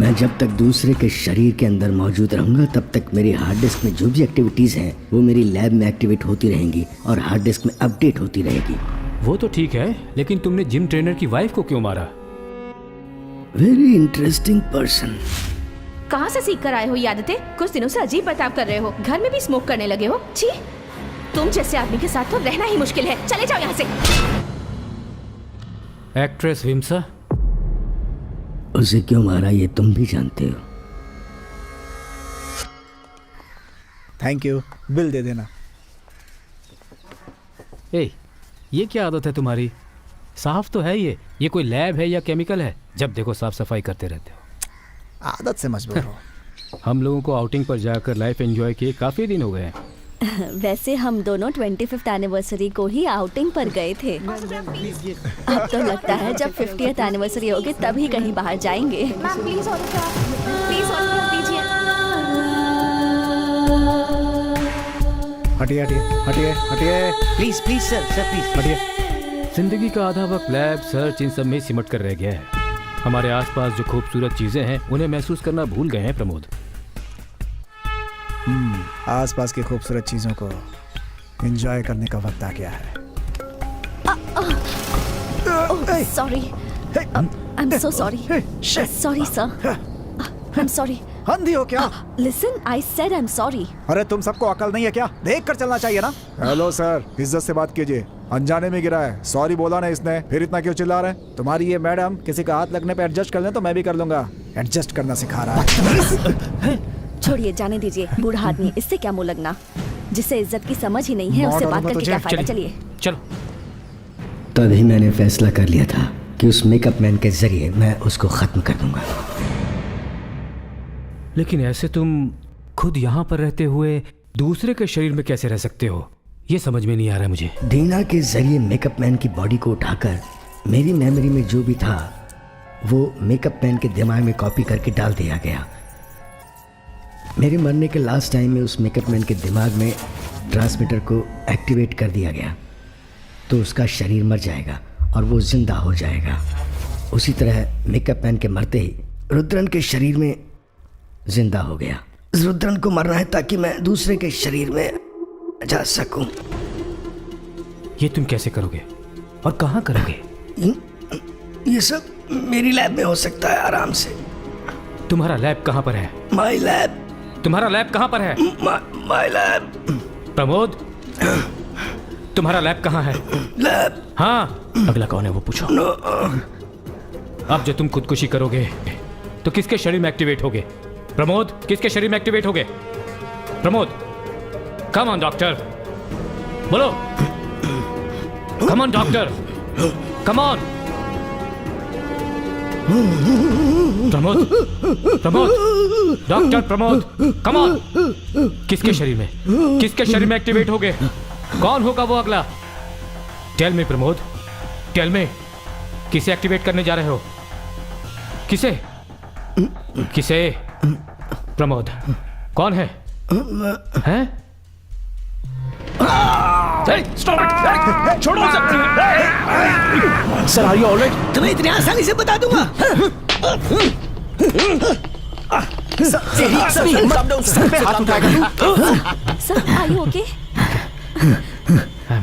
मैं जब तक दूसरे के शरीर के अंदर मौजूद रहूंगा तब तक मेरी हार्ड डिस्क में जो भी एक्टिविटीज हैं वो मेरी लैब में एक्टिवेट होती रहेंगी और हार्ड डिस्क में अपडेट होती रहेगी। वो तो ठीक है, लेकिन तुमने जिम ट्रेनर की वाइफ को क्यों मारा? Very interesting person. कहाँ से सीख कर आए हो ये आदतें? कुछ दिनों से अजीब बर्ताव कर रहे हो, घर में भी स्मोक करने लगे हो। छी, तुम जैसे आदमी के साथ तो रहना ही मुश्किल है। चले जाओ यहाँ से। एक्ट्रेस विमसा, उसे क्यों मारा ये तुम भी जानते हो। थैंक यू, बिल दे देना। ए, ये क्या आदत है तुम्हारी? साफ तो है ये कोई लैब है या केमिकल है? जब देखो साफ सफाई करते रहते हो। आदत से मजबूर हो। हम लोगों को आउटिंग पर जाकर लाइफ एंजॉय किए काफी दिन हो गए हैं। वैसे हम दोनों 25th एनिवर्सरी को ही आउटिंग पर गए थे। अब तो लगता है जब 50th एनिवर्सरी होगी तभी कहीं बाहर जाएंगे। मैम प्लीज प्लीज दीजिए। हटिए हटिए हटिए हटिए, प्लीज प्लीज सर प्लीज हटिए। जिंदगी का आधा वक्त लैब, सर्च, इन सब में सिमट कर रह गया है। हमारे आसपास जो खूबसूरत चीजें हैं उन्हें महसूस करना भूल गए हैं प्रमोद। आसपास की खूबसूरत चीजों को एंजॉय करने का वक्त आ गया है। Sorry, I am so sorry. Sorry sir, I am sorry. अंधी हो क्या? Listen, I said I am sorry. अरे तुम सबको अकल नहीं है क्या? देख कर चलना चाहिए ना। हेलो सर, इज्जत से बात कीजिए। अनजाने में गिरा है, सॉरी बोला ना इसने, फिर इतना क्यों चिल्ला रहे हैं? तुम्हारी ये मैडम किसी का हाथ लगने पे एडजस्ट कर ले तो मैं भी कर लूंगा। एडजस्ट करना सिखा रहा है। छोड़िए, जाने दीजिए। बूढ़ा आदमी, इससे क्या मुंह लगना? जिसे इज्जत की समझ ही नहीं है उससे बात करके क्या फायदा? चलिए चलो। तभी मैंने फैसला कर लिया था कि उस मेकअप मैन के जरिए मैं उसको खत्म कर दूंगा। लेकिन ऐसे तुम खुद यहाँ पर रहते हुए दूसरे के शरीर में कैसे रह सकते हो? ये समझ में नहीं आ रहा मुझे। डीना के जरिए मेकअप मैन की बॉडी को उठाकर मेरी मेमोरी में जो भी था वो मेकअप मैन के दिमाग में कॉपी करके डाल दिया गया। मेरे मरने के लास्ट टाइम में उस मेकअप मैन के दिमाग में ट्रांसमीटर को एक्टिवेट कर दिया गया तो उसका शरीर मर जाएगा और वो जिंदा हो जाएगा। उसी तरह मेकअप मैन के मरते ही रुद्रन के शरीर में जिंदा हो गया। रुद्रन को मरना है ताकि मैं दूसरे के शरीर में जा सकूं। ये तुम कैसे करोगे और कहाँ करोगे? ये सब मेरी लैब में हो सकता है आराम से। तुम्हारा लैब कहाँ पर है? My lab. तुम्हारा लैब कहाँ पर है? My lab. प्रमोद, तुम्हारा लैब कहाँ है? लैब। हाँ, अगला कौन है वो पूछो। अब जो तुम खुदकुशी करोगे तो किसके शरीर में एक्टिवेट होगे? प्रमोद, किसके शरीर में एक्टिवेट होगे? प्रमोद, कम ऑन डॉक्टर, बोलो। Come on doctor, come on. Pramod, Pramod, doctor Pramod, come on. किसके शरीर में, किसके शरीर में एक्टिवेट होगे? कौन होगा वो अगला? Tell me Pramod, tell me, किसे एक्टिवेट करने जा रहे हो? किसे? किसे? प्रमोद, कौन है? हैं? छोड़ो सर, आर यू ऑलराइट? तुम्हें इतनी आसानी से बता दूंगा। सर पे हाथ उठाएगा। Sir, are you okay?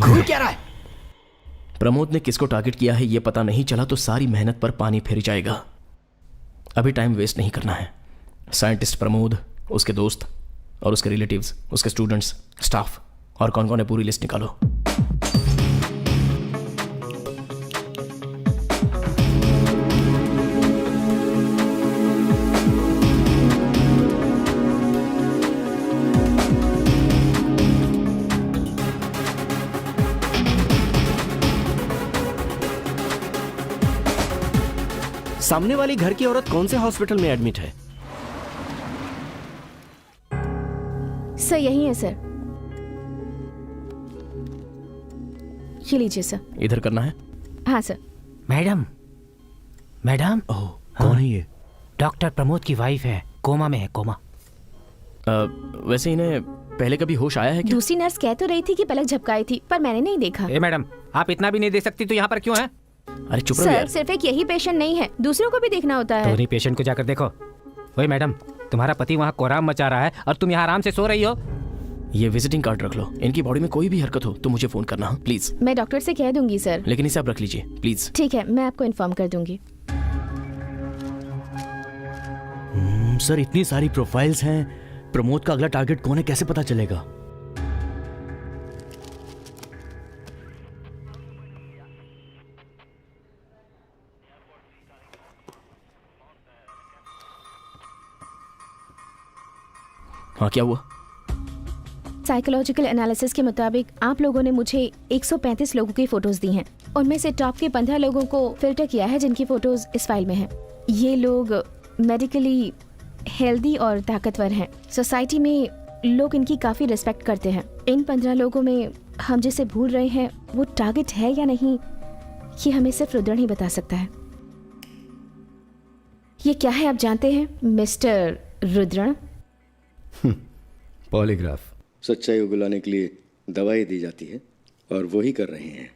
खून क्या रहा है? प्रमोद ने किसको टारगेट किया है ये पता नहीं चला तो सारी मेहनत पर पानी फिर जाएगा। अभी टाइम वेस्ट नहीं करना है। साइंटिस्ट प्रमोद, उसके दोस्त और उसके रिलेटिव्स, उसके स्टूडेंट्स, स्टाफ और कौन कौन है पूरी लिस्ट निकालो। सामने वाली घर की औरत कौन से हॉस्पिटल में एडमिट है? सर यही है सर। ये लीजिए सर। इधर करना है? हाँ सर। Madam, madam. ओह, कौन है ये? डॉक्टर प्रमोद की वाइफ है, कोमा में है, कोमा। वैसे इन्हें पहले कभी होश आया है क्या? दूसरी नर्स कह तो रही थी कि पलक झपकाई थी पर मैंने नहीं देखा। ए मैडम, आप इतना भी नहीं दे सकती तो यहाँ पर क्यों है? अरे चुप रहो सर, यार। सिर्फ एक यही पेशेंट नहीं है, दूसरों को भी देखना होता तो है। उन्हीं पेशेंट को जाकर देखो। ओए मैडम, तुम्हारा पति वहाँ कोहराम मचा रहा है और तुम यहाँ आराम से सो रही हो। ये विजिटिंग कार्ड रख लो, इनकी बॉडी में कोई भी हरकत हो तो मुझे फोन करना प्लीज। मैं डॉक्टर से कह दूंगी सर। लेकिन इसे आप रख लीजिए प्लीज। ठीक है, मैं आपको इन्फॉर्म कर दूंगी। सर इतनी सारी प्रोफाइल्स हैं, प्रमोद का अगला टारगेट कौन है कैसे पता चलेगा? हाँ क्या हुआ? साइकोलॉजिकल एनालिसिस के मुताबिक आप लोगों ने मुझे 135 लोगों की फोटोज दी हैं। उनमें से टॉप के 15 लोगों को फिल्टर किया है जिनकी फोटोज इस फाइल में हैं। ये लोग मेडिकली हेल्दी और ताकतवर हैं। सोसाइटी में लोग इनकी काफ़ी रिस्पेक्ट करते हैं। इन 15 लोगों में हम जिसे भूल रहे हैं वो टारगेट है या नहीं, ये हमें सिर्फ रुद्रण ही बता सकता है। ये क्या है आप जानते हैं मिस्टर रुद्रण? पॉलीग्राफ। सच्चाई उगलाने के लिए दवाई दी जाती है और वो ही कर रहे हैं।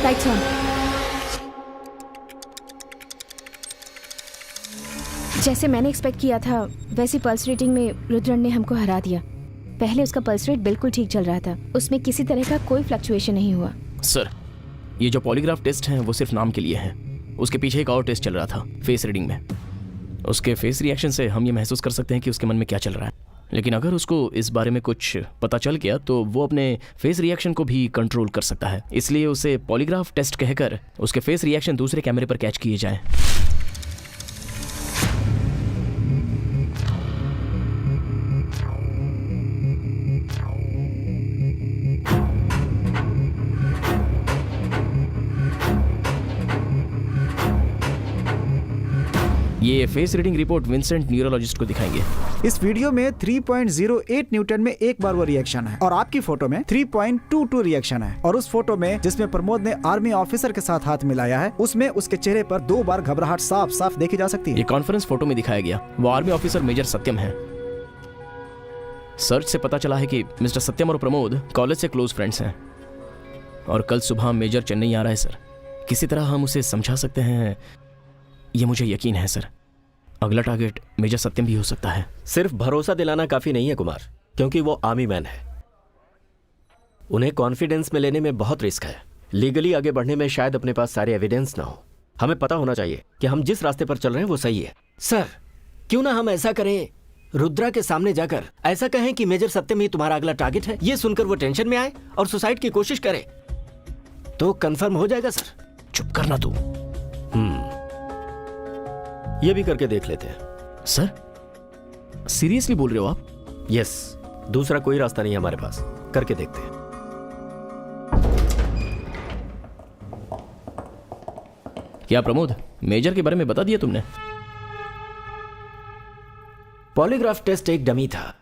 Lights on. जैसे मैंने एक्सपेक्ट किया था वैसी पल्स रेटिंग में रुद्रण ने हमको हरा दिया। पहले उसका पल्स रेट बिल्कुल ठीक चल रहा था, उसमें किसी तरह का कोई फ्लक्चुएशन नहीं हुआ। सर ये जो पॉलीग्राफ टेस्ट हैं वो सिर्फ नाम के लिए हैं। उसके पीछे एक और टेस्ट चल रहा था फेस रीडिंग में। उसके फेस रिएक्शन से हम ये महसूस कर सकते हैं कि उसके मन में क्या चल रहा है। लेकिन अगर उसको इस बारे में कुछ पता चल गया तो वो अपने फेस रिएक्शन को भी कंट्रोल कर सकता है। इसलिए उसे पॉलीग्राफ टेस्ट कहकर उसके फेस रिएक्शन दूसरे कैमरे पर कैच किए जाएं। ये face reading report Vincent neurologist को दिखाएंगे। इस वीडियो में 3.08 न्यूटन में एक बार वो रिएक्शन है और आपकी फोटो में 3.22 रिएक्शन है। और उस फोटो में जिसमें प्रमोद ने आर्मी ऑफिसर के साथ हाथ मिलाया है उसमें उसके चेहरे पर 2 बार घबराहट साफ साफ देखी जा सकती है। ये कॉन्फ्रेंस फोटो में दिखाया गया वो आर्मी ऑफिसर मेजर सत्यम है। सर्च से पता चला है कि मिस्टर सत्यम और प्रमोद कॉलेज से क्लोज फ्रेंड्स हैं और कल सुबह मेजर चेन्नई आ रहा है। सर किसी तरह हम उसे समझा सकते हैं, ये मुझे यकीन है सर। अगला टारगेट मेजर सत्यम भी हो सकता है। सिर्फ भरोसा दिलाना काफी नहीं है कुमार, क्योंकि वो आर्मी मैन है। उन्हें कॉन्फिडेंस में लेने में बहुत रिस्क है। लीगली आगे बढ़ने में शायद अपने पास सारे एविडेंस ना हो। हमें पता होना चाहिए कि हम जिस रास्ते पर चल रहे हैं वो सही है। सर क्यों ना हम ऐसा करें, रुद्रा के सामने जाकर ऐसा कहें कि मेजर सत्यम ही तुम्हारा अगला टारगेट है। ये सुनकर वो टेंशन में आए और सुसाइड की कोशिश करे तो कंफर्म हो जाएगा। सर चुप करना तू। ये भी करके देख लेते हैं। सर सीरियसली बोल रहे हो आप? यस, दूसरा कोई रास्ता नहीं है हमारे पास, करके देखते हैं। क्या प्रमोद मेजर के बारे में बता दिया तुमने? पॉलीग्राफ टेस्ट एक डमी था,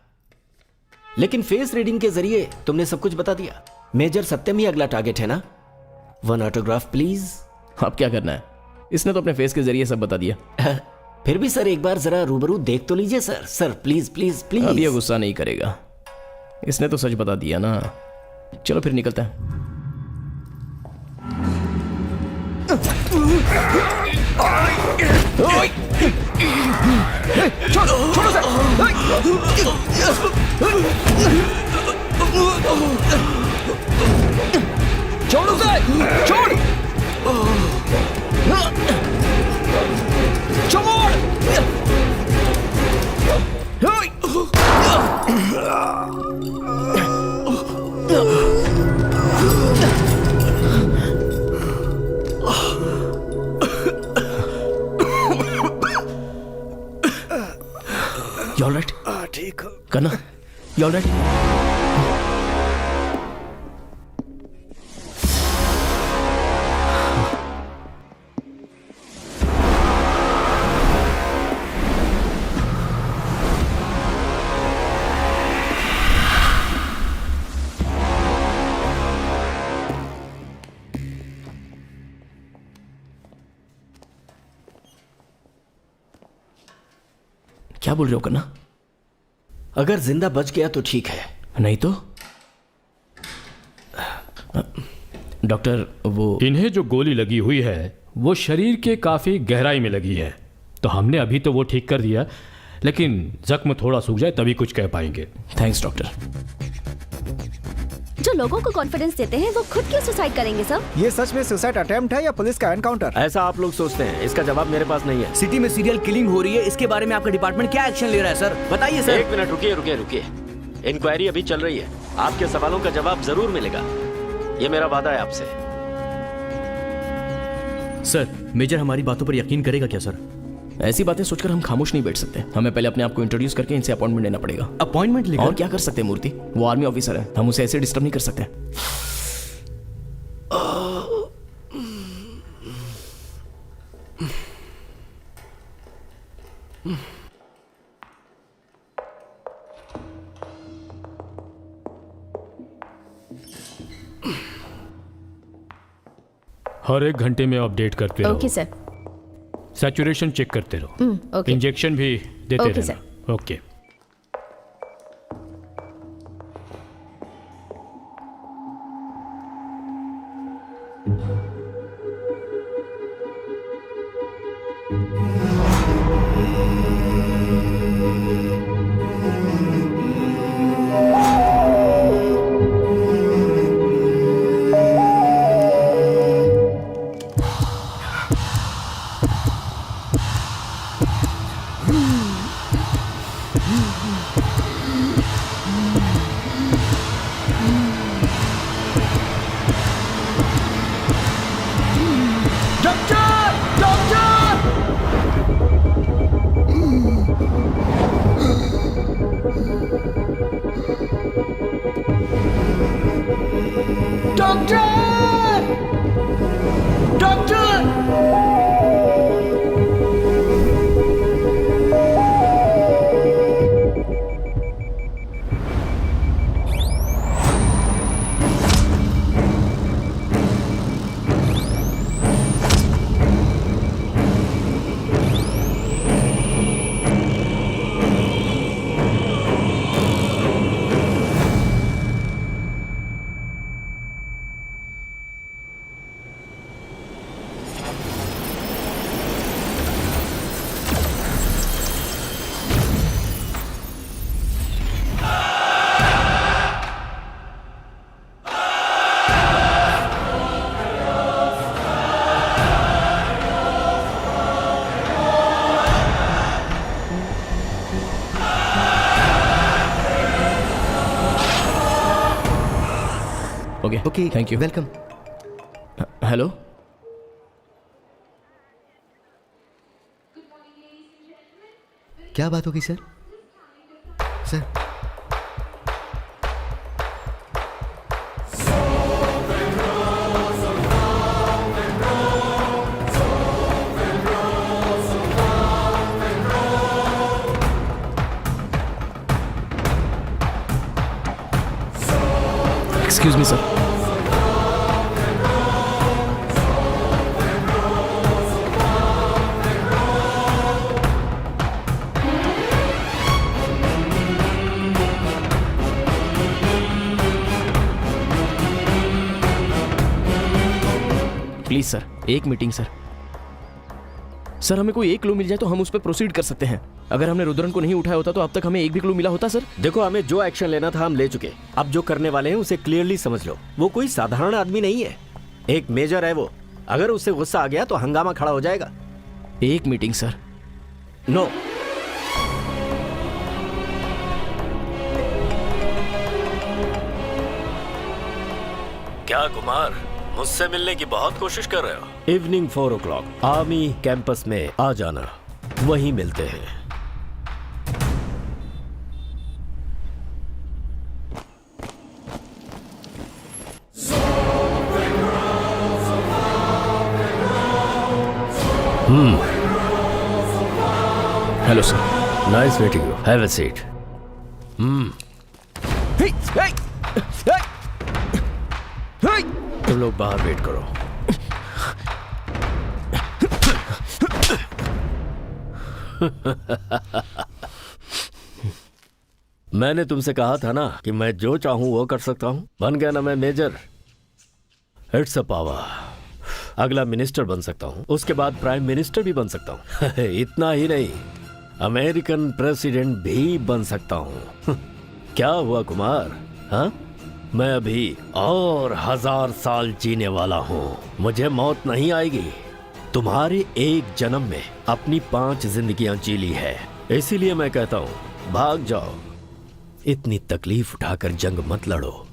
लेकिन फेस रीडिंग के जरिए तुमने सब कुछ बता दिया। मेजर सत्यम ही अगला टारगेट है ना? 1 ऑटोग्राफ प्लीज। अब क्या करना है? इसने तो अपने फेस के जरिए सब बता दिया। फिर भी सर एक बार जरा रूबरू देख तो लीजिए sir. Sir please please please. अब ये गुस्सा नहीं करेगा, इसने तो सच बता दिया ना। चलो फिर निकलते हैं। छोड़ो सर। छोड़ो सर, छोड़ You all right? ठीक हो करना। You all right? क्या बोल रहे हो करना? अगर जिंदा बच गया तो ठीक है, नहीं तो डॉक्टर वो इन्हें जो गोली लगी हुई है वो शरीर के काफ़ी गहराई में लगी है, तो हमने अभी तो वो ठीक कर दिया, लेकिन जख्म थोड़ा सूख जाए तभी कुछ कह पाएंगे। Thanks doctor. जो लोगों को कॉन्फिडेंस देते हैं वो खुद क्यों सुसाइड करेंगे सर? ये सच में सुसाइड अटेम्प्ट है या पुलिस का एनकाउंटर? ऐसा आप लोग सोचते हैं, इसका जवाब मेरे पास नहीं है। सिटी में सीरियल किलिंग हो रही है, इसके बारे में आपका डिपार्टमेंट क्या एक्शन ले रहा है सर? बताइए सर। एक मिनट रुकिए रुकिए रुकिए, इंक्वायरी अभी चल रही है, आपके सवालों का जवाब जरूर मिलेगा, ये मेरा वादा है आपसे। सर मेजर हमारी बातों पर यकीन करेगा क्या सर? ऐसी बातें सोचकर हम खामोश नहीं बैठ सकते, हमें पहले अपने आप को इंट्रोड्यूस करके इनसे अपॉइंटमेंट लेना पड़ेगा। अपॉइंटमेंट लेकर? और क्या कर सकते हैं मूर्ति, वो आर्मी ऑफिसर है, हम उसे ऐसे डिस्टर्ब नहीं कर सकते। हर एक घंटे में अपडेट करते रहो। Okay sir. सैचुरेशन चेक करते रहो, ओके। इंजेक्शन भी देते ओके, रहना। Okay. Okay thank you, welcome. Hello, क्या बात होगी sir? Sir excuse me sir. Please sir, एक मीटिंग सर। सर हमें कोई एक क्लू मिल जाए तो हम उस पर प्रोसीड कर सकते हैं। अगर हमने रुद्रन को नहीं उठाया होता तो अब तक हमें एक भी क्लू मिला होता सर। देखो, हमें जो एक्शन लेना था हम ले चुके, अब जो करने वाले हैं उसे क्लियरली समझ लो। वो कोई साधारण आदमी नहीं है, एक मेजर है वो। अगर उससे गुस्सा आ गया तो हंगामा खड़ा हो जाएगा। एक मीटिंग सर। नो, क्या कुमार, मुझसे मिलने की बहुत कोशिश कर रहे हो? इवनिंग 4 o'clock आर्मी कैंपस में आ जाना, वहीं मिलते हैं। Hello sir. Nice meeting you, have a seat. तुम लोग बाहर वेट करो। मैंने तुमसे कहा था ना कि मैं जो चाहूं वो कर सकता हूं। बन गया ना मैं मेजर। It's a power. अगला मिनिस्टर बन सकता हूं, उसके बाद प्राइम मिनिस्टर भी बन सकता हूं। इतना ही नहीं, अमेरिकन प्रेसिडेंट भी बन सकता हूं। क्या हुआ कुमार? हाँ, मैं अभी और 1000 साल जीने वाला हूं। मुझे मौत नहीं आएगी। तुम्हारे एक जन्म में अपनी 5 जिंदगियां जी ली है, इसीलिए मैं कहता हूं भाग जाओ। इतनी तकलीफ उठाकर जंग मत लड़ो।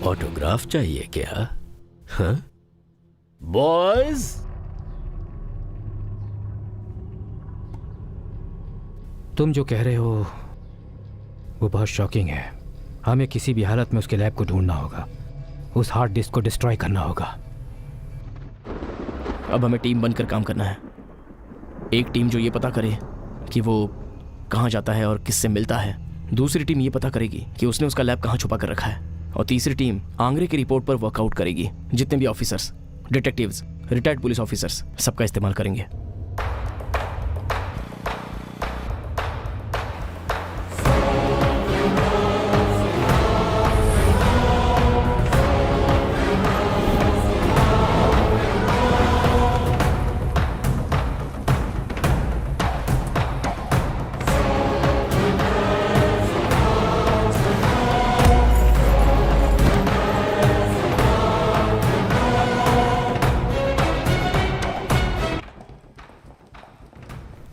ऑटोग्राफ चाहिए क्या? हाँ बॉयज? तुम जो कह रहे हो वो बहुत शॉकिंग है। हमें किसी भी हालत में उसके लैब को ढूंढना होगा, उस हार्ड डिस्क को डिस्ट्रॉय करना होगा। अब हमें टीम बनकर काम करना है। एक टीम जो ये पता करे कि वो कहाँ जाता है और किससे मिलता है, दूसरी टीम ये पता करेगी कि उसने उसका लैब कहाँ छुपा कर रखा है, और तीसरी टीम आंग्रे की रिपोर्ट पर वर्कआउट करेगी। जितने भी officers, detectives, retired police officers, सबका इस्तेमाल करेंगे।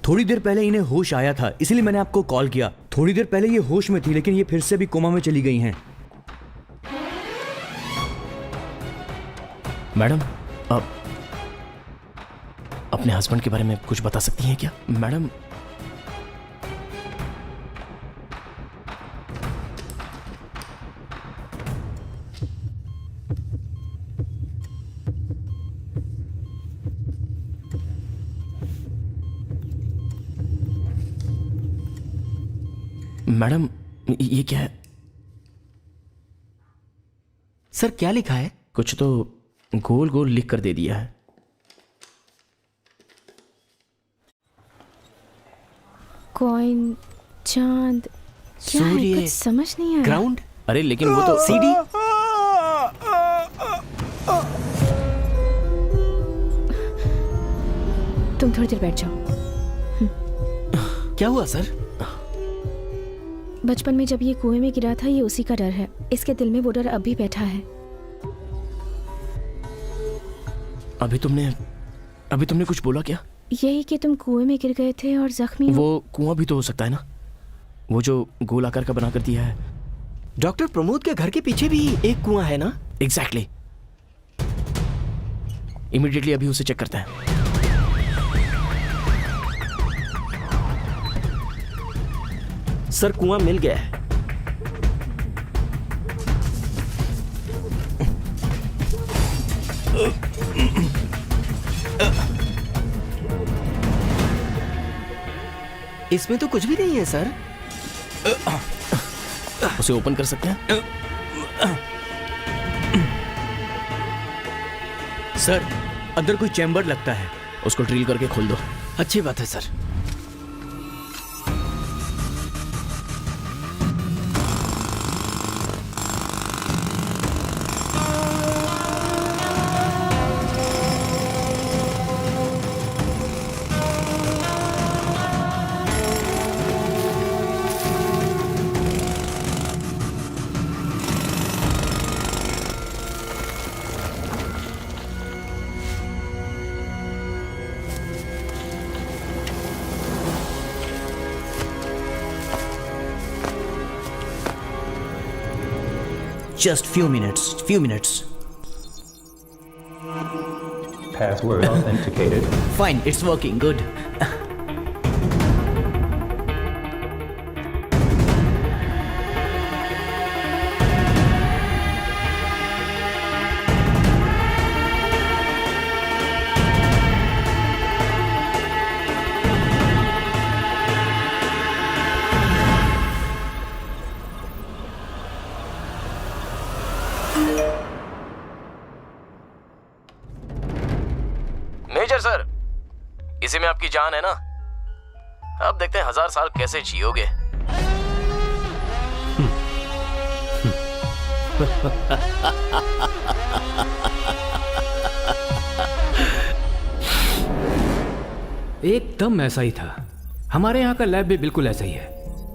थोड़ी देर पहले इन्हें होश आया था, इसलिए मैंने आपको कॉल किया। थोड़ी देर पहले ये होश में थी, लेकिन ये फिर से भी कोमा में चली गई हैं। मैडम, आप अपने हस्बैंड के बारे में कुछ बता सकती हैं क्या? मैडम, मैडम ये क्या है? सर क्या लिखा है? कुछ तो गोल गोल लिख कर दे दिया है। कॉइन, चांद, क्या है? सूर्य, कुछ समझ नहीं आया। ग्राउंड। अरे लेकिन वो तो सीडी। तुम थोड़ी देर बैठ जाओ। क्या हुआ सर? बचपन में जब ये कुएं में गिरा था, ये उसी का डर है। इसके दिल में वो डर अब भी बैठा है। अभी तुमने कुछ बोला क्या? यही कि तुम कुएं में गिर गए थे और जख्मी हो। वो कुआं भी तो हो सकता है ना, वो जो गोल आकार का बना कर दिया है। डॉक्टर प्रमोद के घर के पीछे भी एक कुआं है ना? एग्जैक्टली। इमीडिएटली अभी उसे चेक करते हैं। सर कुआं मिल गया है। इसमें तो कुछ भी नहीं है सर। उसे ओपन कर सकते हैं? सर, अंदर कोई चैम्बर लगता है। उसको ड्रिल करके खोल दो। अच्छी बात है sir. Just few minutes. Password authenticated. Fine, it's working, good. Major sir, इसी में आपकी जान है ना? अब देखते हैं 1000 साल कैसे जियोगे। एकदम ऐसा ही था। हमारे यहाँ का लैब भी बिल्कुल ऐसा ही है,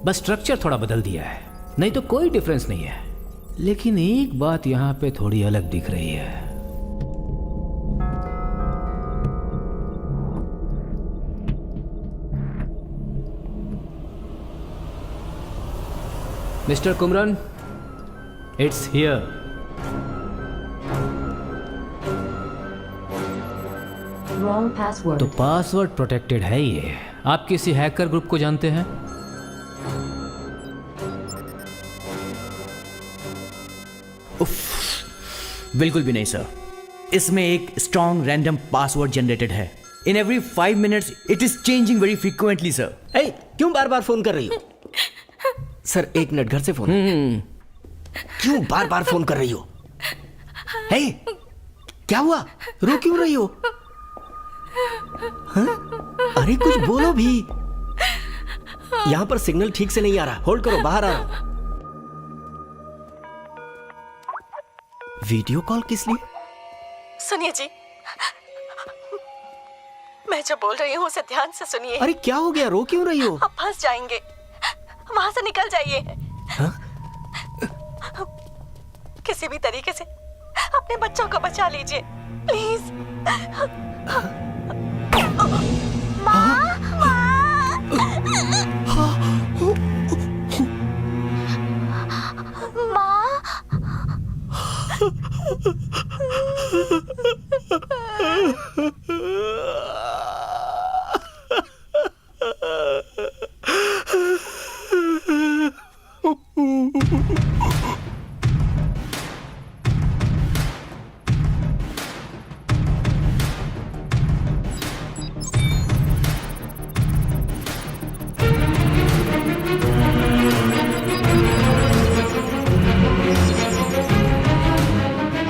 बस स्ट्रक्चर थोड़ा बदल दिया है, नहीं तो कोई डिफरेंस नहीं है। लेकिन एक बात यहाँ पे थोड़ी अलग दिख रही है। Mister Kumaran, it's here. Wrong password. तो पासवर्ड प्रोटेक्टेड है ये। आप किसी हैकर ग्रुप को जानते हैं? बिल्कुल भी नहीं सर। इसमें एक स्ट्रॉन्ग रैंडम पासवर्ड जनरेटेड है। In every 5 minutes it is changing very frequently sir. ए, क्यों बार बार फोन कर रही हो? सर 1 मिनट, घर से फोन। क्यों बार बार फोन कर रही हो? हे, क्या हुआ? रो क्यों रही हो? हाँ? अरे कुछ बोलो भी। यहां पर सिग्नल ठीक से नहीं आ रहा। होल्ड करो, बाहर आ रहा हूं। वीडियो कॉल किस लिए? सुनिए जी, मैं जो बोल रही हूँ उसे ध्यान से सुनिए। अरे क्या हो गया? रो क्यों रही हो? आप फंस जाएंगे, वहां से निकल जाइए। हाँ? किसी भी तरीके से अपने बच्चों को बचा लीजिए प्लीज।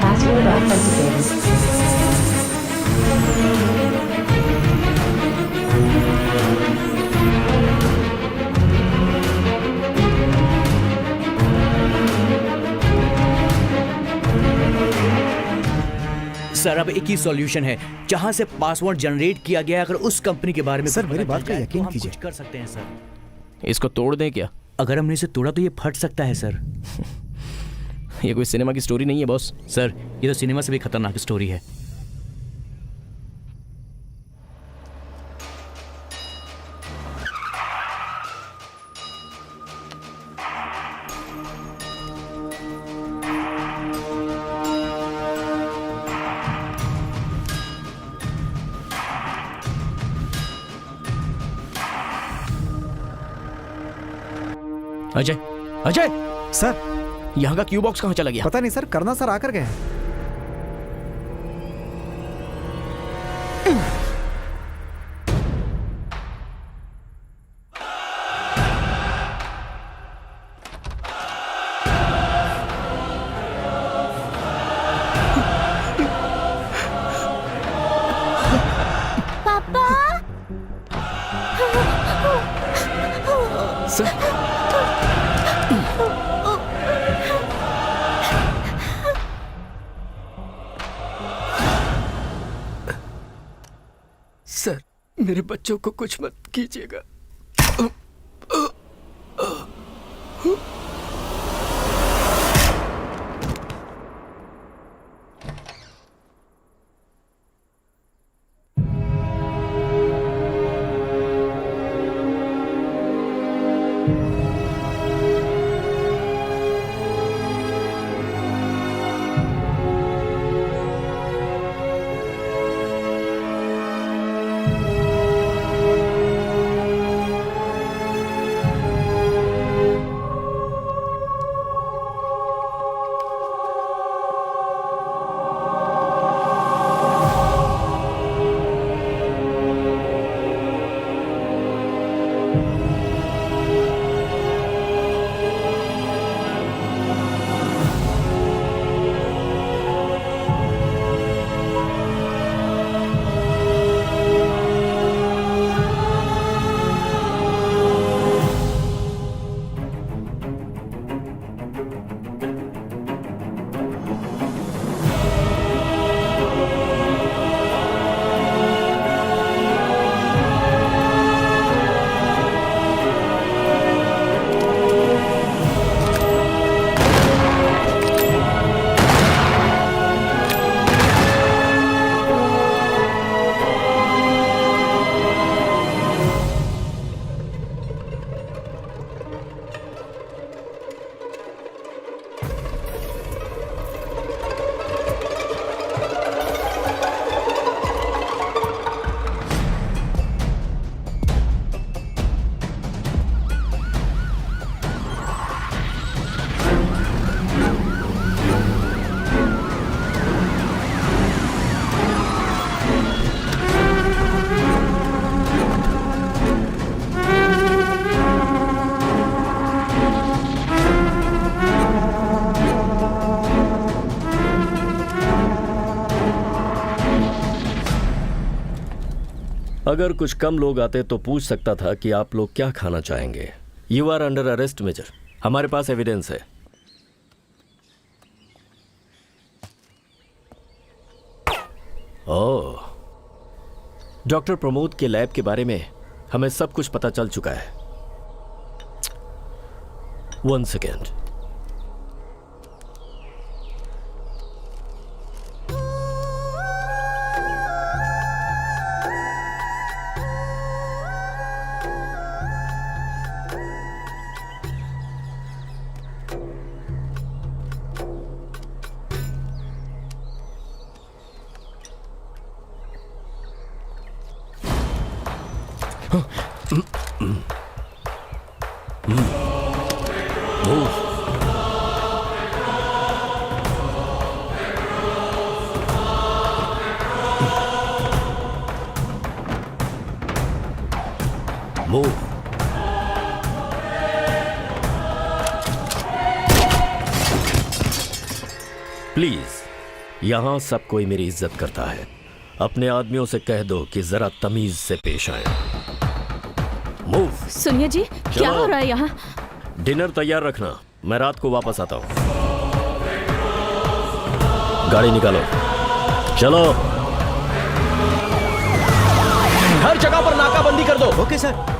Password authenticated. सर अब एक ही सॉल्यूशन है, जहां से पासवर्ड जनरेट किया गया है, अगर उस कंपनी के बारे में सर, कुछ मेरी पता बात चल का जाए, यकीन तो हम कीजिए। कुछ कर सकते हैं सर। इसको तोड़ दें क्या? अगर हमने इसे तोड़ा तो ये फट सकता है सर। ये कोई सिनेमा की स्टोरी नहीं है बॉस। सर ये तो सिनेमा से भी खतरनाक स्टोरी है। अजय, अजय, सर यहाँ का क्यू बॉक्स कहाँ चला गया? पता नहीं सर, करना सर आकर गए। सर मेरे बच्चों को कुछ मत कीजिएगा। अगर कुछ कम लोग आते तो पूछ सकता था कि आप लोग क्या खाना चाहेंगे। You are under arrest major. हमारे पास एविडेंस है। ओह, डॉक्टर प्रमोद के लैब के बारे में हमें सब कुछ पता चल चुका है। 1 सेकेंड। Move. प्लीज, यहां सब कोई मेरी इज्जत करता है। अपने आदमियों से कह दो कि जरा तमीज से पेश आए। मूव। सुनिए जी, क्या हो रहा है यहाँ? डिनर तैयार रखना, मैं रात को वापस आता हूं। गाड़ी निकालो, चलो। हर जगह पर नाकाबंदी कर दो। Okay sir.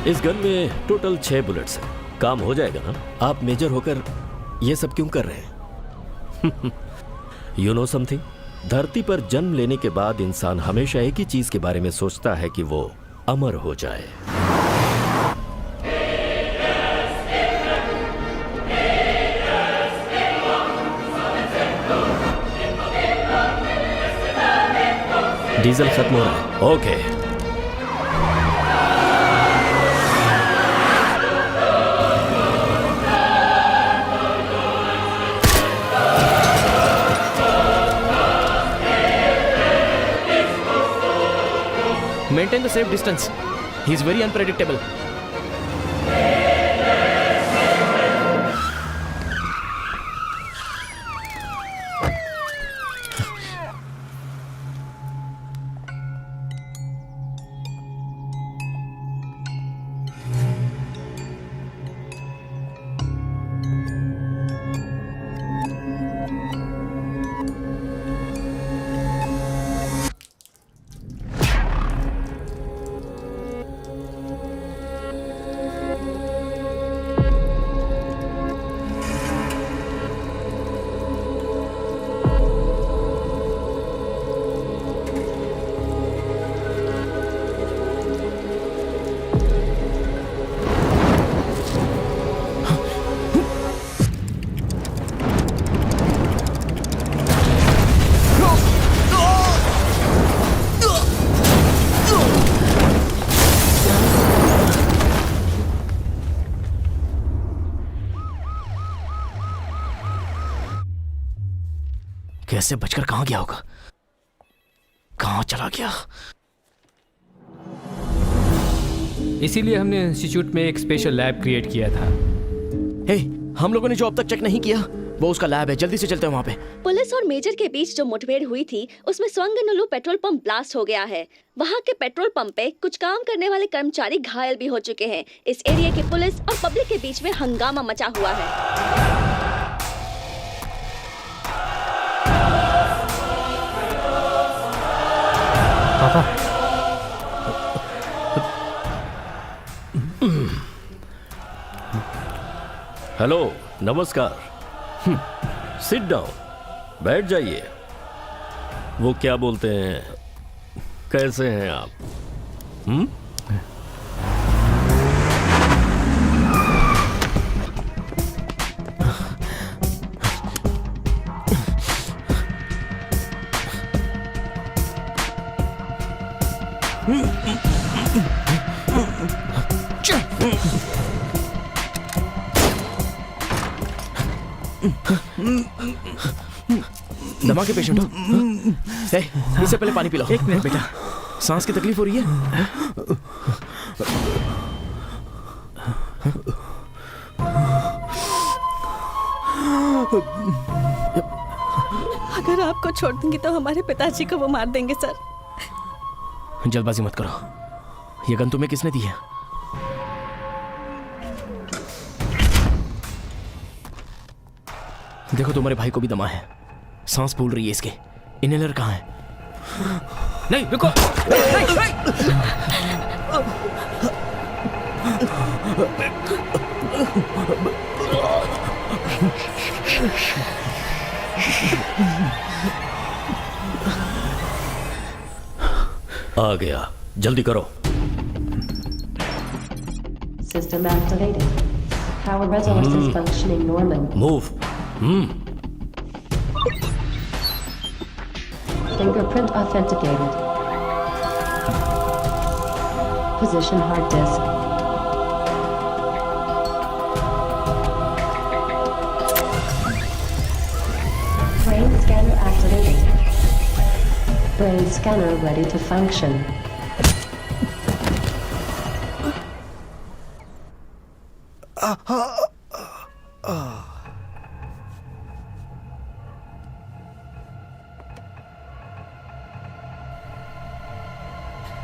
इस गन में टोटल 6 बुलेट्स हैं। काम हो जाएगा ना? आप मेजर होकर ये सब क्यों कर रहे हैं? You know something? धरती पर जन्म लेने के बाद इंसान हमेशा एक ही चीज के बारे में सोचता है कि वो अमर हो जाए। डीजल खत्म हो रहा है। Okay. Maintain the safe distance. He is very unpredictable. कैसे बचकर कहां गया होगा? कहां चला गया? इसीलिए हमने इंस्टीट्यूट में एक स्पेशल लैब क्रिएट किया था। हे, हम लोगों ने जो अब तक चेक नहीं किया वो उसका लैब है। जल्दी से चलते हैं वहां पे। पुलिस और मेजर के बीच जो मुठभेड़ हुई थी उसमें स्वंगनुलु पेट्रोल पंप ब्लास्ट हो गया है। वहां के पेट्रोल पंप पे कुछ काम करने वाले कर्मचारी घायल भी हो चुके हैं। इस एरिया की पुलिस और पब्लिक के बीच में हंगामा मचा हुआ है। हेलो, नमस्कार। सिट डाउन, बैठ जाइए। वो क्या बोलते हैं, कैसे हैं आप? दमा के पेशेंट हो? इससे पहले पानी पिलाओ। 1 मिनट बेटा, सांस की तकलीफ हो रही है? अगर आपको छोड़ दूंगी तो हमारे पिताजी को वो मार देंगे सर। जल्दबाजी मत करो। ये गन तुम्हें किसने दी है? देखो तुम्हारे भाई को भी दमा है, सांस फूल रही है इसके। इनहेलर कहाँ है? नहीं रुको, आ गया, जल्दी करो। System activated. Power resources functioning normally. Move. Fingerprint authenticated. Position hard disk. Brain scanner activated. Brain scanner ready to function.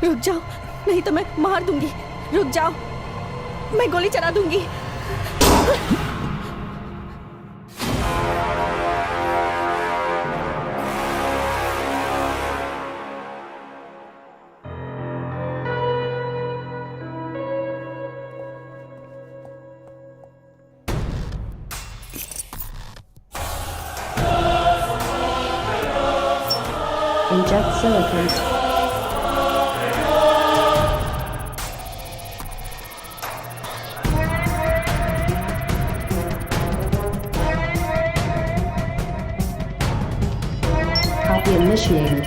रुक जाओ, नहीं तो मैं मार दूंगी। रुक जाओ, मैं गोली चला दूंगी। Inject silicon. Copy initiated.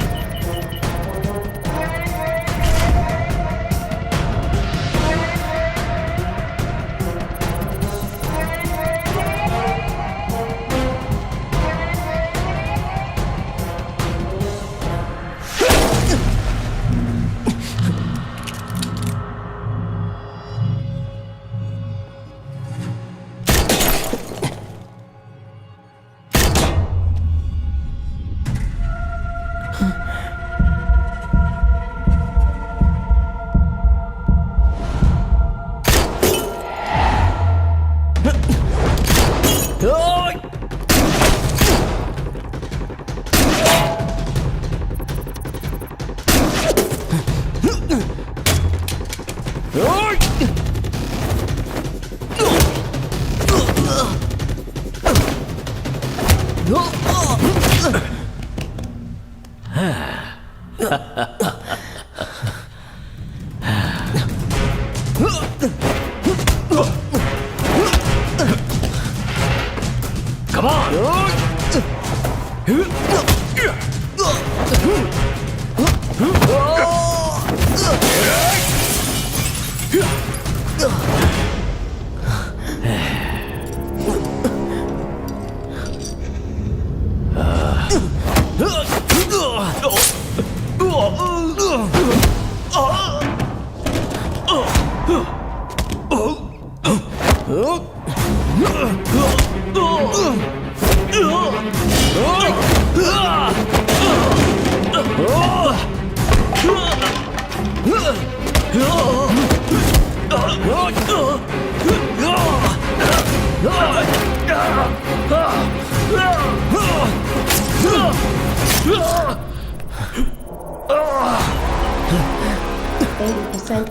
Come on!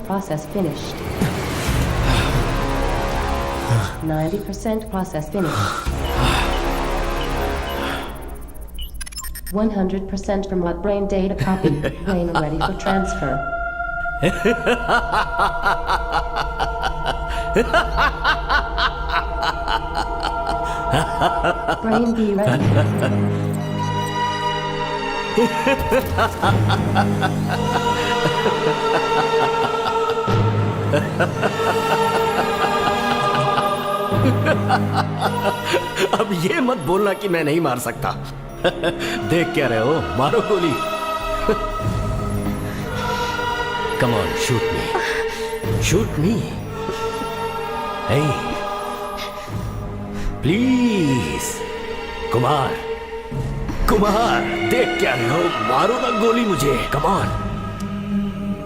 Process finished. 90% process finished. 100% remote brain data copy. Brain ready for transfer. Brain be ready. अब ये मत बोलना कि मैं नहीं मार सकता। देख क्या रहे हो, मारो गोली। Come on, shoot me, shoot me. Hey, please Kumar, Kumar, देख क्या रहे हो? मारो ना गोली मुझे। Come on,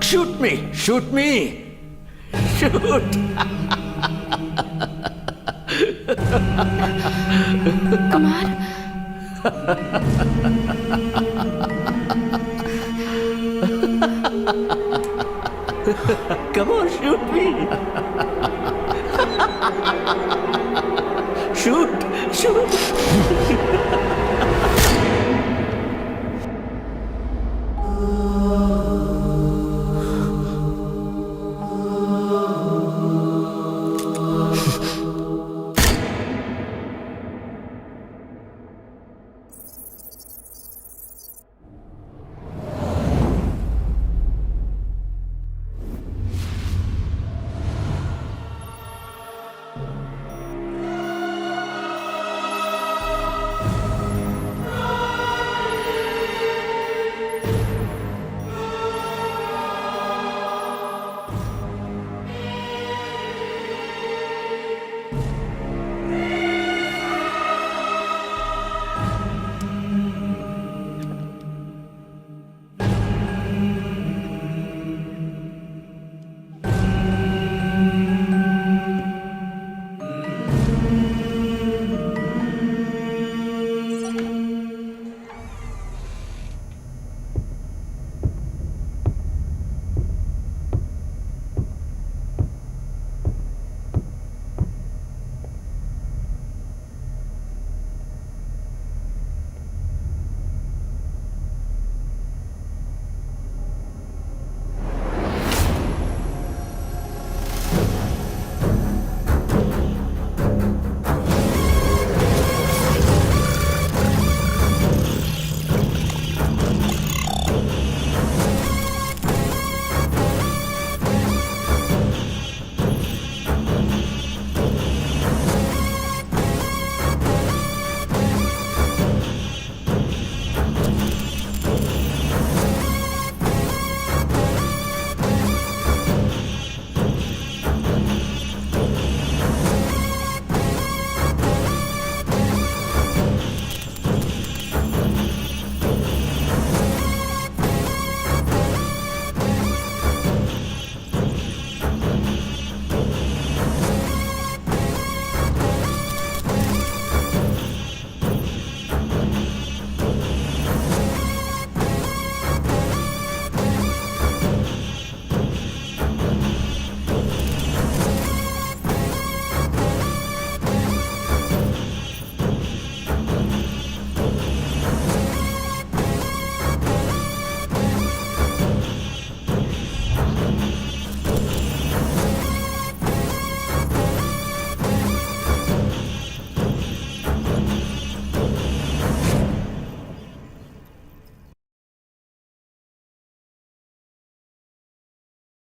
shoot me, shoot me, shoot. Kumar, Come on, shoot me. Shoot, shoot.